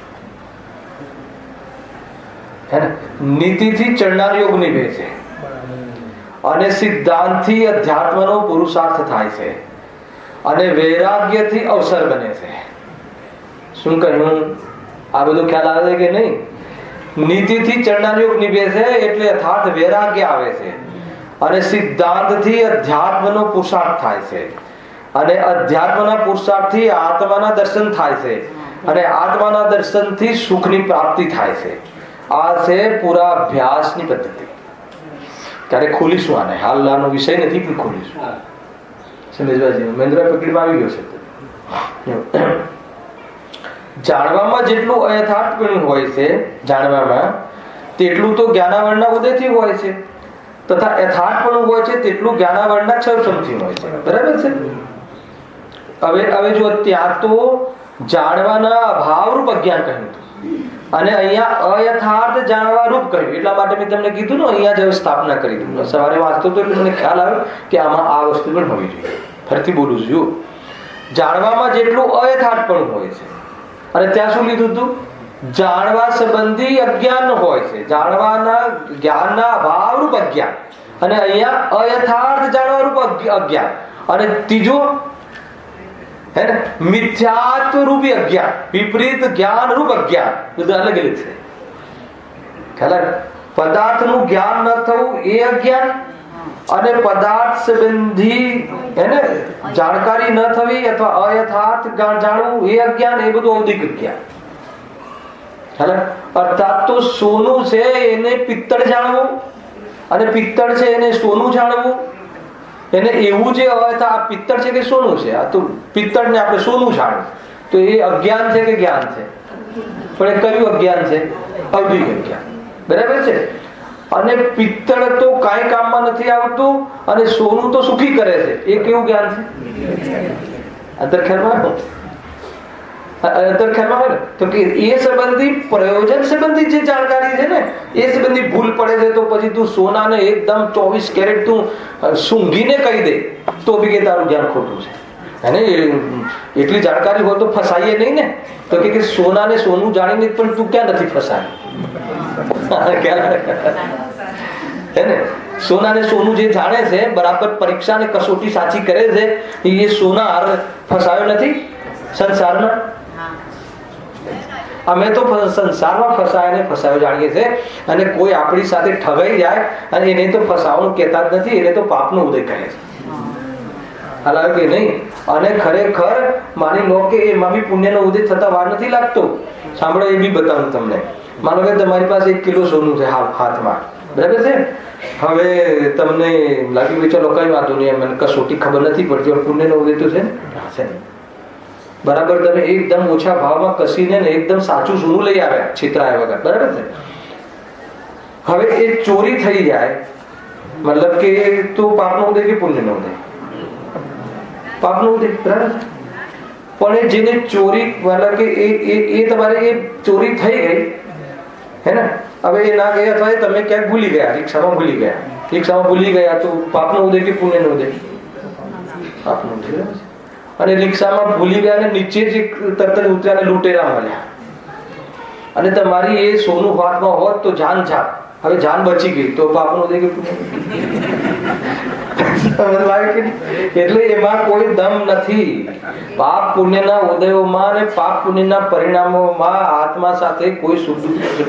હે ને? નીતિથી ચરણાર યોગ નિભે છે અને સિદ્ધાંતથી અધ્યાત્મનો પુરુષાર્થ થાય છે અને વૈરાગ્યથી અવસર બને છે. શું કહ્યું? આ બધું ખ્યાલ આવે કે નહીં? નીતિથી ચરણાર યોગ નિભે છે એટલે યથાર્થ વૈરાગ્ય આવે છે અને સિદ્ધાંતથી અધ્યાત્મનો પુરુષાર્થ થાય છે અને અધ્યાત્મના પુરુષાર્થથી આત્માના દર્શન થાય છે અને આત્માના દર્શનથી સુખની પ્રાપ્તિ થાય છે. આ છે પૂરા અભ્યાસની પદ્ધતિ. ત્યારે ખોલીશું આને. હાલ આનો વિષય નથી પણ ખોલીશું. સમજવાજી મહેન્દ્ર પકડીમાં આવી ગયો છે. જાણવામાં જેટલું અયથાર્થપણું હોય છે, જાણવામાં તેટલું તો જ્ઞાનાવરણના ઉદયથી હોય છે, તથા યથાર્થપણું હોય છે તેટલું જ્ઞાનાવરણના ક્ષરસમથી હોય છે. બરાબર છે? હવે જો ત્યાં તો જાણવાના અભાવરૂપ અજ્ઞાન કહ્યું અને અહીંયા અયથાર્થ જાણવા રૂપ કહ્યું. એટલા માટે મેં તમને કીધું ને, અહીંયા જ સ્થાપના કરી દીધું. સવારે વાંચતો તો એટલે મને ખ્યાલ આવ્યો કે આમાં આ વસ્તુ પણ હોવી જોઈએ. ફરીથી બોલું છું. જાણવામાં જેટલું અયથાર્થપણું હોય છે અને ત્યાં શું લીધું હતું? જાણવા સંબંધી અજ્ઞાન હોય છે, જાણવાના જ્ઞાનના અભાવરૂપ અજ્ઞાન, અને અહીંયા અયથાર્થ જાણવા રૂપ અજ્ઞાન, અને ત્રીજો હે ને મિથ્યાત્વ રૂપી અજ્ઞાન, વિપરીત જ્ઞાન રૂપ અજ્ઞાન. બધું અલગ અલગ છે. ખ્યાલ? પદાર્થનું જ્ઞાન ન થવું એ અજ્ઞાન, અને પદાર્થ સંબંધી હે ને જાણકારી ન થવી અથવા અયથાર્થ જાણવું એ અજ્ઞાન. એ બધું ઔદિક અજ્ઞાન. અર્થાત તો સોનું છે એને પિત્તળ જાણવું અને પિત્તળ છે એને સોનું જાણવું. એને એવું જે અયથાર્થ પિત્તળ છે કે સોનું છે, આ તો પિત્તળ ને આપણે સોનું જાણવું, તો એ અજ્ઞાન છે કે જ્ઞાન છે? પણ એ કયું અજ્ઞાન છે? ઔદિક અજ્ઞાન. બરાબર છે? અને પિત્તળ તો કાંઈ કામમાં નથી આવતું અને સોનું તો સુખી કરે છે. એ કેવું જ્ઞાન છે? અંતરખ્યાલમાં હોય તો કે એ સંબંધી પ્રયોજન સંબંધી જે જાણકારી છે ને એ સંબંધી ભૂલ પડે છે તો પછી તું સોનાને એકદમ 24 કેરેટ તું સૂંઘીને કહી દે તો બી કે તારું જ્ઞાન ખોટું છે. અને એટલી જાણકારી હોય તો ફસાઈએ નહીં ને. તો કે સોનાને સોનું જાણીને પણ તું ક્યાં નથી ફસાય? હે ને? સોનાને સોનું જે જાણે છે, બરાબર પરીક્ષા ને કસોટી સાચી કરે છે, એ સોનાર ફસાયો નથી સંસારમાં. અમે તો સંસારમાં ફસાયો જાણીએ છીએ, અને કોઈ આપણી સાથે ઠગાઈ જાય અને એને તો ફસાવાનું કહેતા જ નથી, એને તો પાપનો ઉદય કહે છે. હાલાકી કે નહીં? અને ખરેખર માની લો કે એમાં બી પુણ્યનો ઉદય થતા વાર નથી લાગતો. સાંભળો, એ બી બતાવું તમને. માનો કે તમારી પાસે 1 કિલો સોનું છે હાથમાં, બરાબર છે? હવે તમને લાગ્યું કે ચલો કઈ વાંધો નહીં, મને કસોટી ખબર નથી પડતી, પુણ્યનો ઉદય તો છે ને. બરાબર, તમે એકદમ ઓછા ભાવમાં કસીને એકદમ સાચું સોનું લઈ આવ્યા છેતરાયા વગર, બરાબર છે? હવે એ ચોરી થઈ જાય, મતલબ કે તો પાપનો ઉદય કે પુણ્યનો ઉદય? પાપનો ઉદય. બરાબર. પણ જેને ચોરી મતલબ કે એ તમારે એ ચોરી થઈ ગઈ, હે ને? હવે એ ના ગયા અથવા તમે ક્યાંક ભૂલી ગયા, રિક્ષામાં ભૂલી ગયા તો પાપનો ઉદય કે પુણ્યનો ઉદય? પાપનો ઉદય. અને રિક્ષામાં ભૂલી ગયા અને નીચે જ તરત ઉતર્યા લૂંટેરા મળ્યા, અને તમારી એ સોનું હાથમાં હોત તો જાન જાત. હવે જાન બચી ગઈ તો પાપનો ઉદય કે પુણ્ય? એટલે એમાં કોઈ દમ નથી. પાપ પુણ્યના ઉદયોમાં અને પાપ પુણ્યના પરિણામોમાં આત્મા સાથે કોઈ શુદ્ધ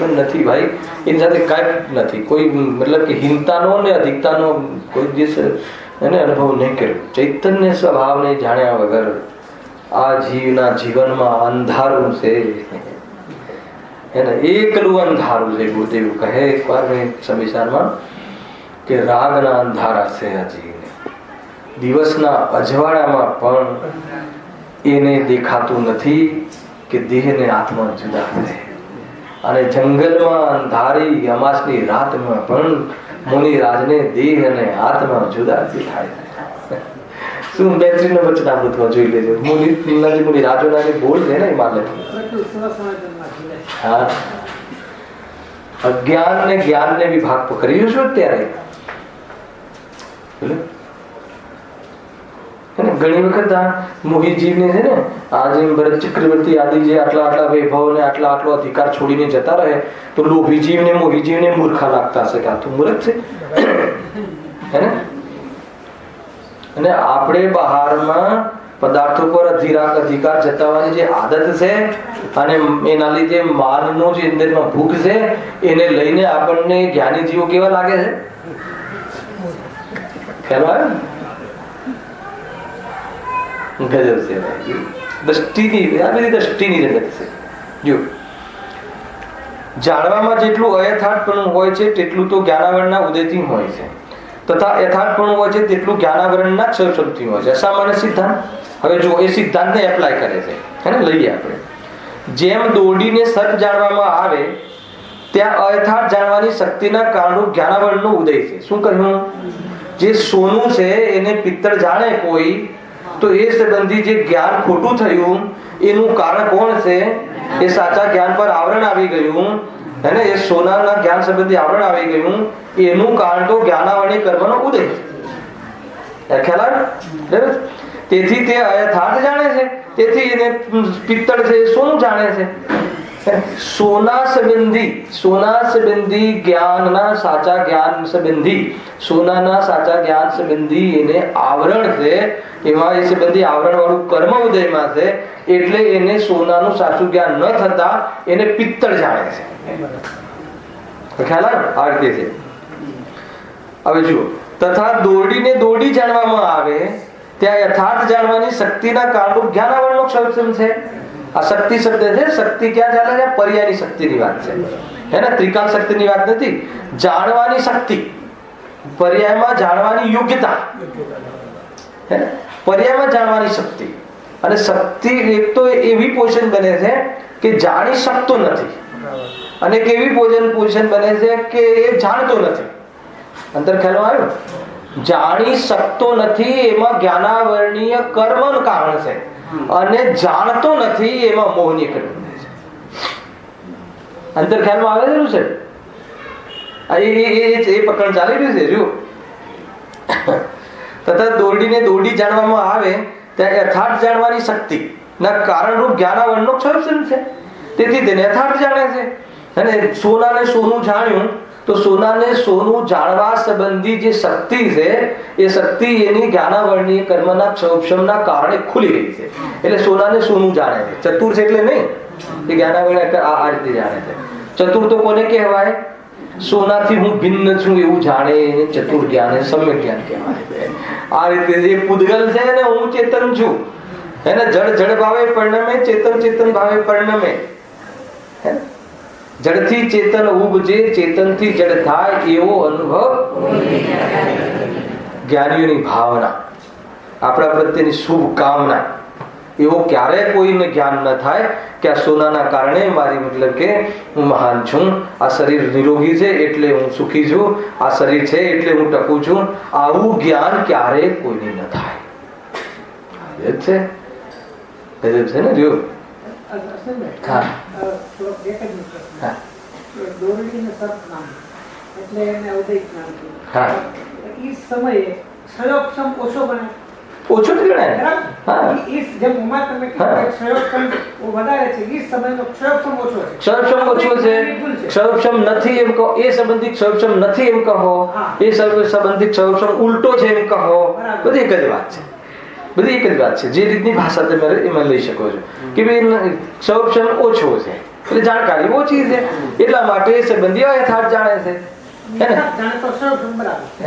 નથી ભાઈ. એની સાથે કાંઈ નથી. કોઈ મતલબ કે હીનતાનો ને અધિકતાનો કોઈ દિવસ એને અનુભવ નહીં કર્યો. ચૈતન્ય સ્વભાવને જાણ્યા વગર આ જીવના જીવનમાં અંધારું છે, એને એકલું અંધારું છે. ગુરુદેવ કહે એકવાર સમિસારમાં કે રાગના અંધારા છે આ જીવને, દિવસના અજવાળામાં પણ એને દેખાતું નથી કે દેહ ને આત્મા જુદા છે. અને જંગલમાં અંધારી અમાસની રાતમાં પણ મુનિરાજને દેહ અને આત્મા જુદા દેખાય. શું બેટરીનો વચનામૃતમાં જોઈ લેજો. મુનિરાજોના જે બોલ છે ને એ માને. હા, અજ્ઞાન ને જ્ઞાન ને વિભાગ કરી છો ત્યારે. ઘણી વખત આ મોહીજીવને છે ને, આજે ભરત ચક્રવર્તી આદિ જે આટલા આટલા વૈભવ ને આટલા આટલો અધિકાર છોડીને જતા રહે તો લોભીજીવ ને મોહીજીવ ને મૂર્ખા લાગતા હશે કે આ તો મૂર્ખ છે, હે ને? અને આપણે બહારમાં પદાર્થો પર અધિકાર જતાવવાની જે આદત છે અને એના લીધે માનનો જે અંદરમાં ભૂખ છે એને લઈને આપણને જ્ઞાની જીવો કેવા લાગે છે, ખ્યાલ આવે? ગજબ છે દ્રષ્ટિની, આ બધી દ્રષ્ટિની જગત છે. જો જાણવામાં જેટલું અયથાર્થપણું હોય છે તેટલું તો જ્ઞાનાવરણના ઉદયથી હોય છે, તથા યથાર્થપણું હોય છે તેટલું જ્ઞાનાવરણના ક્ષરશક્તિ હોય છે. અસામાન્ય સિદ્ધાંત. હવે જો એ સિદ્ધાંતને એપ્લાય કરે છે, હે ને? લઈએ આપણે. જેમ દોરડીને સર્પ જાણવામાં આવે ત્યાં અયથાર્થ જાણવાની શક્તિના કારણરૂપ જ્ઞાનાવરણનો ઉદય છે. શું કહ્યું? જે સોનું છે એને પિત્તળ જાણે કોઈ તો એ સંબંધી જે જ્ઞાન ખોટું થયું એનું કારણ કોણ છે? એ સાચા જ્ઞાન પર આવરણ આવી ગયું, હે ને? એ સોનાના જ્ઞાન સંબંધી આવરણ આવી ગયું, એનું કારણ તો જ્ઞાનાવરણી કર્મનો ઉદય. ખ્યાલ આવે? તેથી તે અયથાર્થ જાણે છે, તેથી એને પિત્તળ છે સોનું જાણે છે. સોના સંબંધી જ્ઞાનના સાચા જ્ઞાન સંબંધી, સોનાના સાચા જ્ઞાન સંબંધી એને આવરણ છે, એમાં એ સંબંધી આવરણ વાળું કર્મ ઉદયમાં છે, એટલે એને સોનાનું સાચું જ્ઞાન ન થતા એને પિત્તળ જાણે છે. ખ્યાલ આવે? આ રીતે છે. હવે જુઓ, તથા દોરડીને દોરડી જાણવામાં આવે ત્યાં યથાર્થ જાણવાની શક્તિના કારણરૂપ જ્ઞાનાવરણનો ક્ષરક્ષમ છે. આ શક્તિ શબ્દ છે, શક્તિ ક્યાં ચાલે છે? પર્યાયની શક્તિની વાત છે, હે ને? ત્રિકાલ શક્તિની વાત નથી. જાણવાની શક્તિ, પર્યાયમાં જાણવાની યોગ્યતા, હે ને? પર્યાયમાં જાણવાની શક્તિ. અને શક્તિ એક તો એવી પોઝિશન બને છે કે જાણી શકતો નથી, અને કેવી પોઝિશન બને છે કે એ જાણતો નથી. અંતર ખ્યાલ આવ્યો? જાણી શકતો નથી એમાં જ્ઞાનાવરણીય કર્મનું કારણ છે, અને જાણતો નથી એમાં મોહની કર્મ છે. અંતર ખ્યાલમાં આવે છે? એ પ્રકરણ ચાલી રહ્યું છે. જો તથા દોરડીને દોરડી જાણવામાં આવે ત્યાં યથાર્થ જાણવાની શક્તિ ના કારણરૂપ જ્ઞાનાવરણનો ક્ષરક્ષમ છે, તેથી તેને યથાર્થ જાણે છે. અને સોનાને સોનું જાણ્યું તો સોનાને સોનું જાણવા સંબંધી જે શક્તિ છે એ શક્તિ એની જ્ઞાનાવરણીય કર્મના ક્ષોભના કારણે ખુલી રહી છે, એટલે સોનાને સોનું જાણે છે. ચતુર છે એટલે નહીં, એ જ્ઞાનાવરણીય આ રીતે જાણે છે. ચતુર તો કોને કહેવાય? સોનાથી હું ભિન્ન છું એવું જાણે એને ચતુર જ્ઞાન, સમ્યક જ્ઞાન કહેવાય. આ રીતે જે પૂદગલ છે ને, હું ચેતન છું, એને જડ જડ ભાવે પરિણમે, ચેતન ચેતન ભાવે પરિણમે. જડથી ચેતન ઉપજે, ચેતનથી જડ થાય એવો અનુભવ જ્ઞાનીઓની ભાવના, આપણા પ્રત્યેની શુભ કામના, એવો ક્યારેય કોઈને જ્ઞાન ન થાય કે આ સોનાના કારણે મારી મતલબ કે હું મહાન છું, આ શરીર નિરોગી છે એટલે હું સુખી છું, આ શરીર છે એટલે હું ટકું છું. આવું જ્ઞાન ક્યારેય કોઈને ન થાય. છે ને? જો ઓછો જ ગણાય. ક્ષરક્ષમ નથી એમ કહો, એ સંબંધી ક્ષરક્ષમ નથી એમ કહો, એ સંબંધી ક્ષરક્ષમ ઉલટો છે એમ કહો, બધી એક જ વાત છે. બધી એક જ વાત છે. જે રીતની ભાષા તમે એમાં લઈ શકો છો કે ભાઈ ક્ષરક્ષમ ઓછો છે એટલે જાણકારી ઓછી છે, એટલા માટે એ સંબંધી યથાર્થ જાણે છે.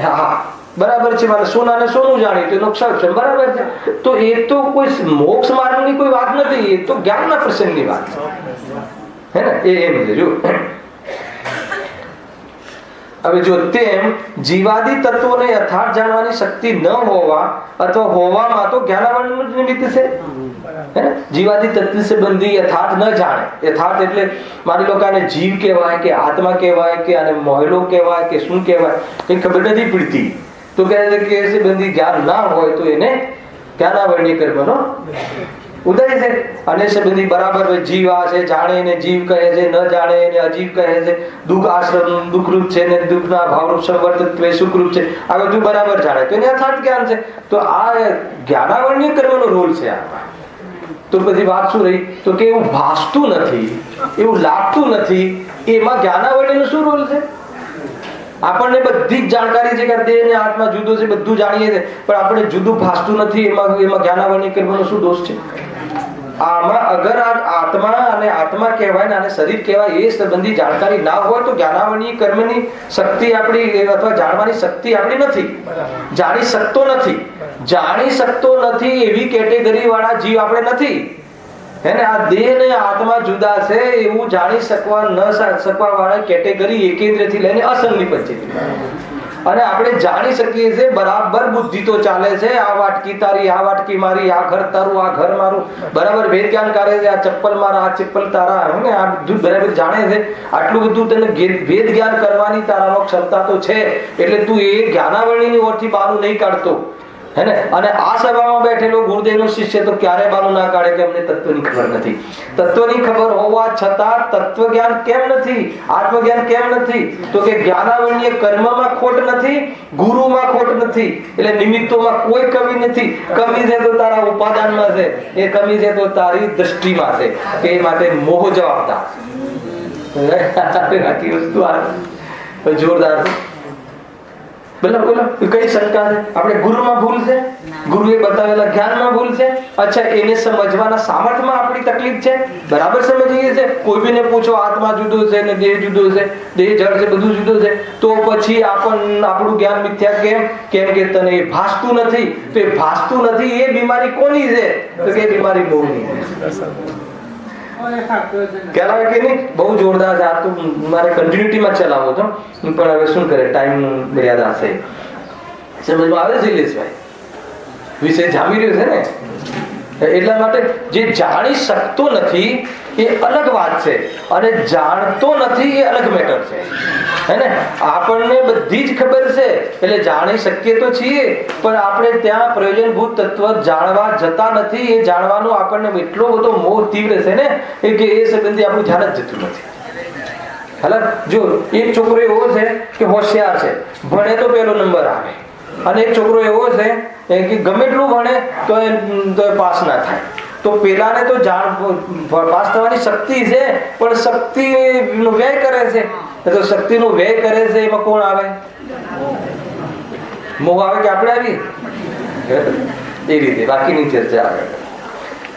હા, બરાબર છે, મારે સોનાને સોનું જાણ્યું તો એનો ક્ષર બરાબર છે. તો એ તો કોઈ મોક્ષ માર્ગની કોઈ વાત નથી, એ તો જ્ઞાનના પ્રસંગની વાત છે ને. એમ છે. જો હવે જો તેમ જીવાદી તત્વોને યથાર્થ જાણવાની શક્તિ ન હોવા અથવા હોવામાં તો જ્ઞાનાવરણનું જ નિમિત્ત છે. જીવાદી તત્વ સંબંધી યથાર્થ ન જાણે, યથાર્થ એટલે મારી લોકોને જીવ કહેવાય કે આત્મા કહેવાય કે આને મોહલો કહેવાય કે શું કહેવાય એ ખબર નથી પડતી. તો કહે છે કે એ સંબંધી જ્ઞાન ના હોય તો એને જ્ઞાનાવરણીય કર્મનો ઉદય છે. અને સંબંધી બરાબર જીવ આ છે, જાણે એને જીવ કહે છે, ન જાણે એને અજીવ કહે છે. દુઃખ આશ્રમ દુઃખરૂપ છે ને દુઃખના ભાવરૂપ સંવર્તત્વ સુખરૂપ છે. આ બધું બરાબર જાણે તો એને યથાર્થ જ્ઞાન છે. તો આ જ્ઞાનાવરણીય કર્મનો રોલ છે આમાં. તો બધી વાત શું રહી? તો કે એવું ભાસતું નથી, એવું લાગતું નથી, એમાં જ્ઞાનાવરણીનો શું રોલ છે? આપણને બધી જ જાણકારી છે કે દેહ ને આત્મા જુદો છે, બધું જાણીએ છીએ, પણ આપણે જુદું ભાસતું નથી. એમાં જ્ઞાનાવરણીય કર્મનો શું દોષ છે? આમાં અગર આ આત્મા અને આત્મા કહેવાય ને આને શરીર કહેવાય એ સંબંધી જાણકારી ના હોય તો જ્ઞાનાવરણીય કર્મની શક્તિ આપણી અથવા જાણવાની શક્તિ આપણી નથી, જાણી શકતો નથી. જાણી શકતો નથી એવી કેટેગરી વાળા જીવ આપણે નથી. હે ને? આ દેહ ને આત્મા જુદા છે એવું જાણી શકવા ન શકવા વાળા કેટેગરી એકેન્દ્રથી લઈને અસંગની પંચેન્દ્રિય. અને આપણે જાણી શકીએ છીએ બરાબર. બુદ્ધિ તો ચાલે છે, આ વાટકી તારી, આ વાટકી મારી, આ ઘર તારું, આ ઘર મારું, બરાબર વેદ જ્ઞાન કરે છે. આ ચપ્પલ મારા, આ ચપ્પલ તારા, આ બધું બરાબર જાણે છે. આટલું બધું તને વેદ જ્ઞાન કરવાની તારામાં ક્ષમતા તો છે, એટલે તું એ જ્ઞાનાવરણીની ઓરથી બહાર નહીં કાઢતો. હે ને? અને આ સભામાં બેઠેલો ગુરુદેવનો શિષ્ય તો ક્યારે બાનું ના કાઢે કે અમને તત્વની ખબર નથી. તત્વની ખબર હોવા છતાં તત્વ જ્ઞાન કેમ નથી, આત્મજ્ઞાન કેમ નથી? તો કે જ્ઞાનાવરણીય કર્મમાં ખોટ નથી, ગુરુમાં ખોટ નથી, એટલે નિમિત્તોમાં કોઈ કમી નથી. કમી છે તો તારા ઉપાદાનમાં છે, એ કમી છે તો તારી દ્રષ્ટિમાં છે. એ માટે મોહ જવાબદાર. આખી વસ્તુ આ જોરદાર છે. બોલો બોલો, કઈ શંકા છે? આપણે ગુરુમાં ભૂલ છે, ગુરુએ બતાવેલા જ્ઞાનમાં ભૂલ છે. અચ્છા, એને સમજવાના સામર્થ્યમાં આપણી તકલીફ છે. બરાબર સમજીએ છે. કોઈ બીને પૂછો આત્મા જુદો છે ને દેહ જુદો છે, દેહ જળ છે, બધું જુદો છે, તો પછી આપણું જ્ઞાન મિથ્યા કેમ? કેમ કે તને એ ભાસતું નથી. તો એ ભાસતું નથી એ બીમારી કોની છે? તો કે બીમારી મોહની છે. કે નહીં? બહુ જોરદાર છે. આ તો મારે કન્ટિન્યુટીમાં ચલાવો છો, પણ હવે શું કરે, ટાઈમ મર્યાદા છે. સમજમાં આવે છે ઇલેશભાઈ? વિષય જામી રહ્યો છે ને? એટલા માટે જે જાણી શકતો નથી એ અલગ વાત છે, અને જાણતો નથી એ અલગ મેટર છે. હે ને? આપણને બધી જ ખબર છે એટલે જાણી શકીએ તો છીએ, પણ આપણે ત્યાં પ્રયોજનભૂત તત્વ જાણવા જતા નથી. એ જાણવાનો આપણને એટલો બધો મોહ તીવ્ર છે ને કે એ સંબંધી આપણું ધ્યાન જ જતું નથી. હાલ જો એક છોકરો એવો છે કે હોશિયાર છે, ભણે તો પહેલો નંબર આવે, અને એક છોકરો એવો છે કે ગમે એટલું ભણે તો એ પાસ ના થાય. તો પેલાને તો પાસ થવાની શક્તિ છે, પણ શક્તિનો વ્યય કરે છે. તો શક્તિનો વ્યય કરે છે એમાં કોણ આવે? મોહ આવે કે આપણે આવી? એ રીતે બાકીની ચર્ચા આવે.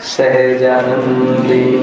સહેજાનંદી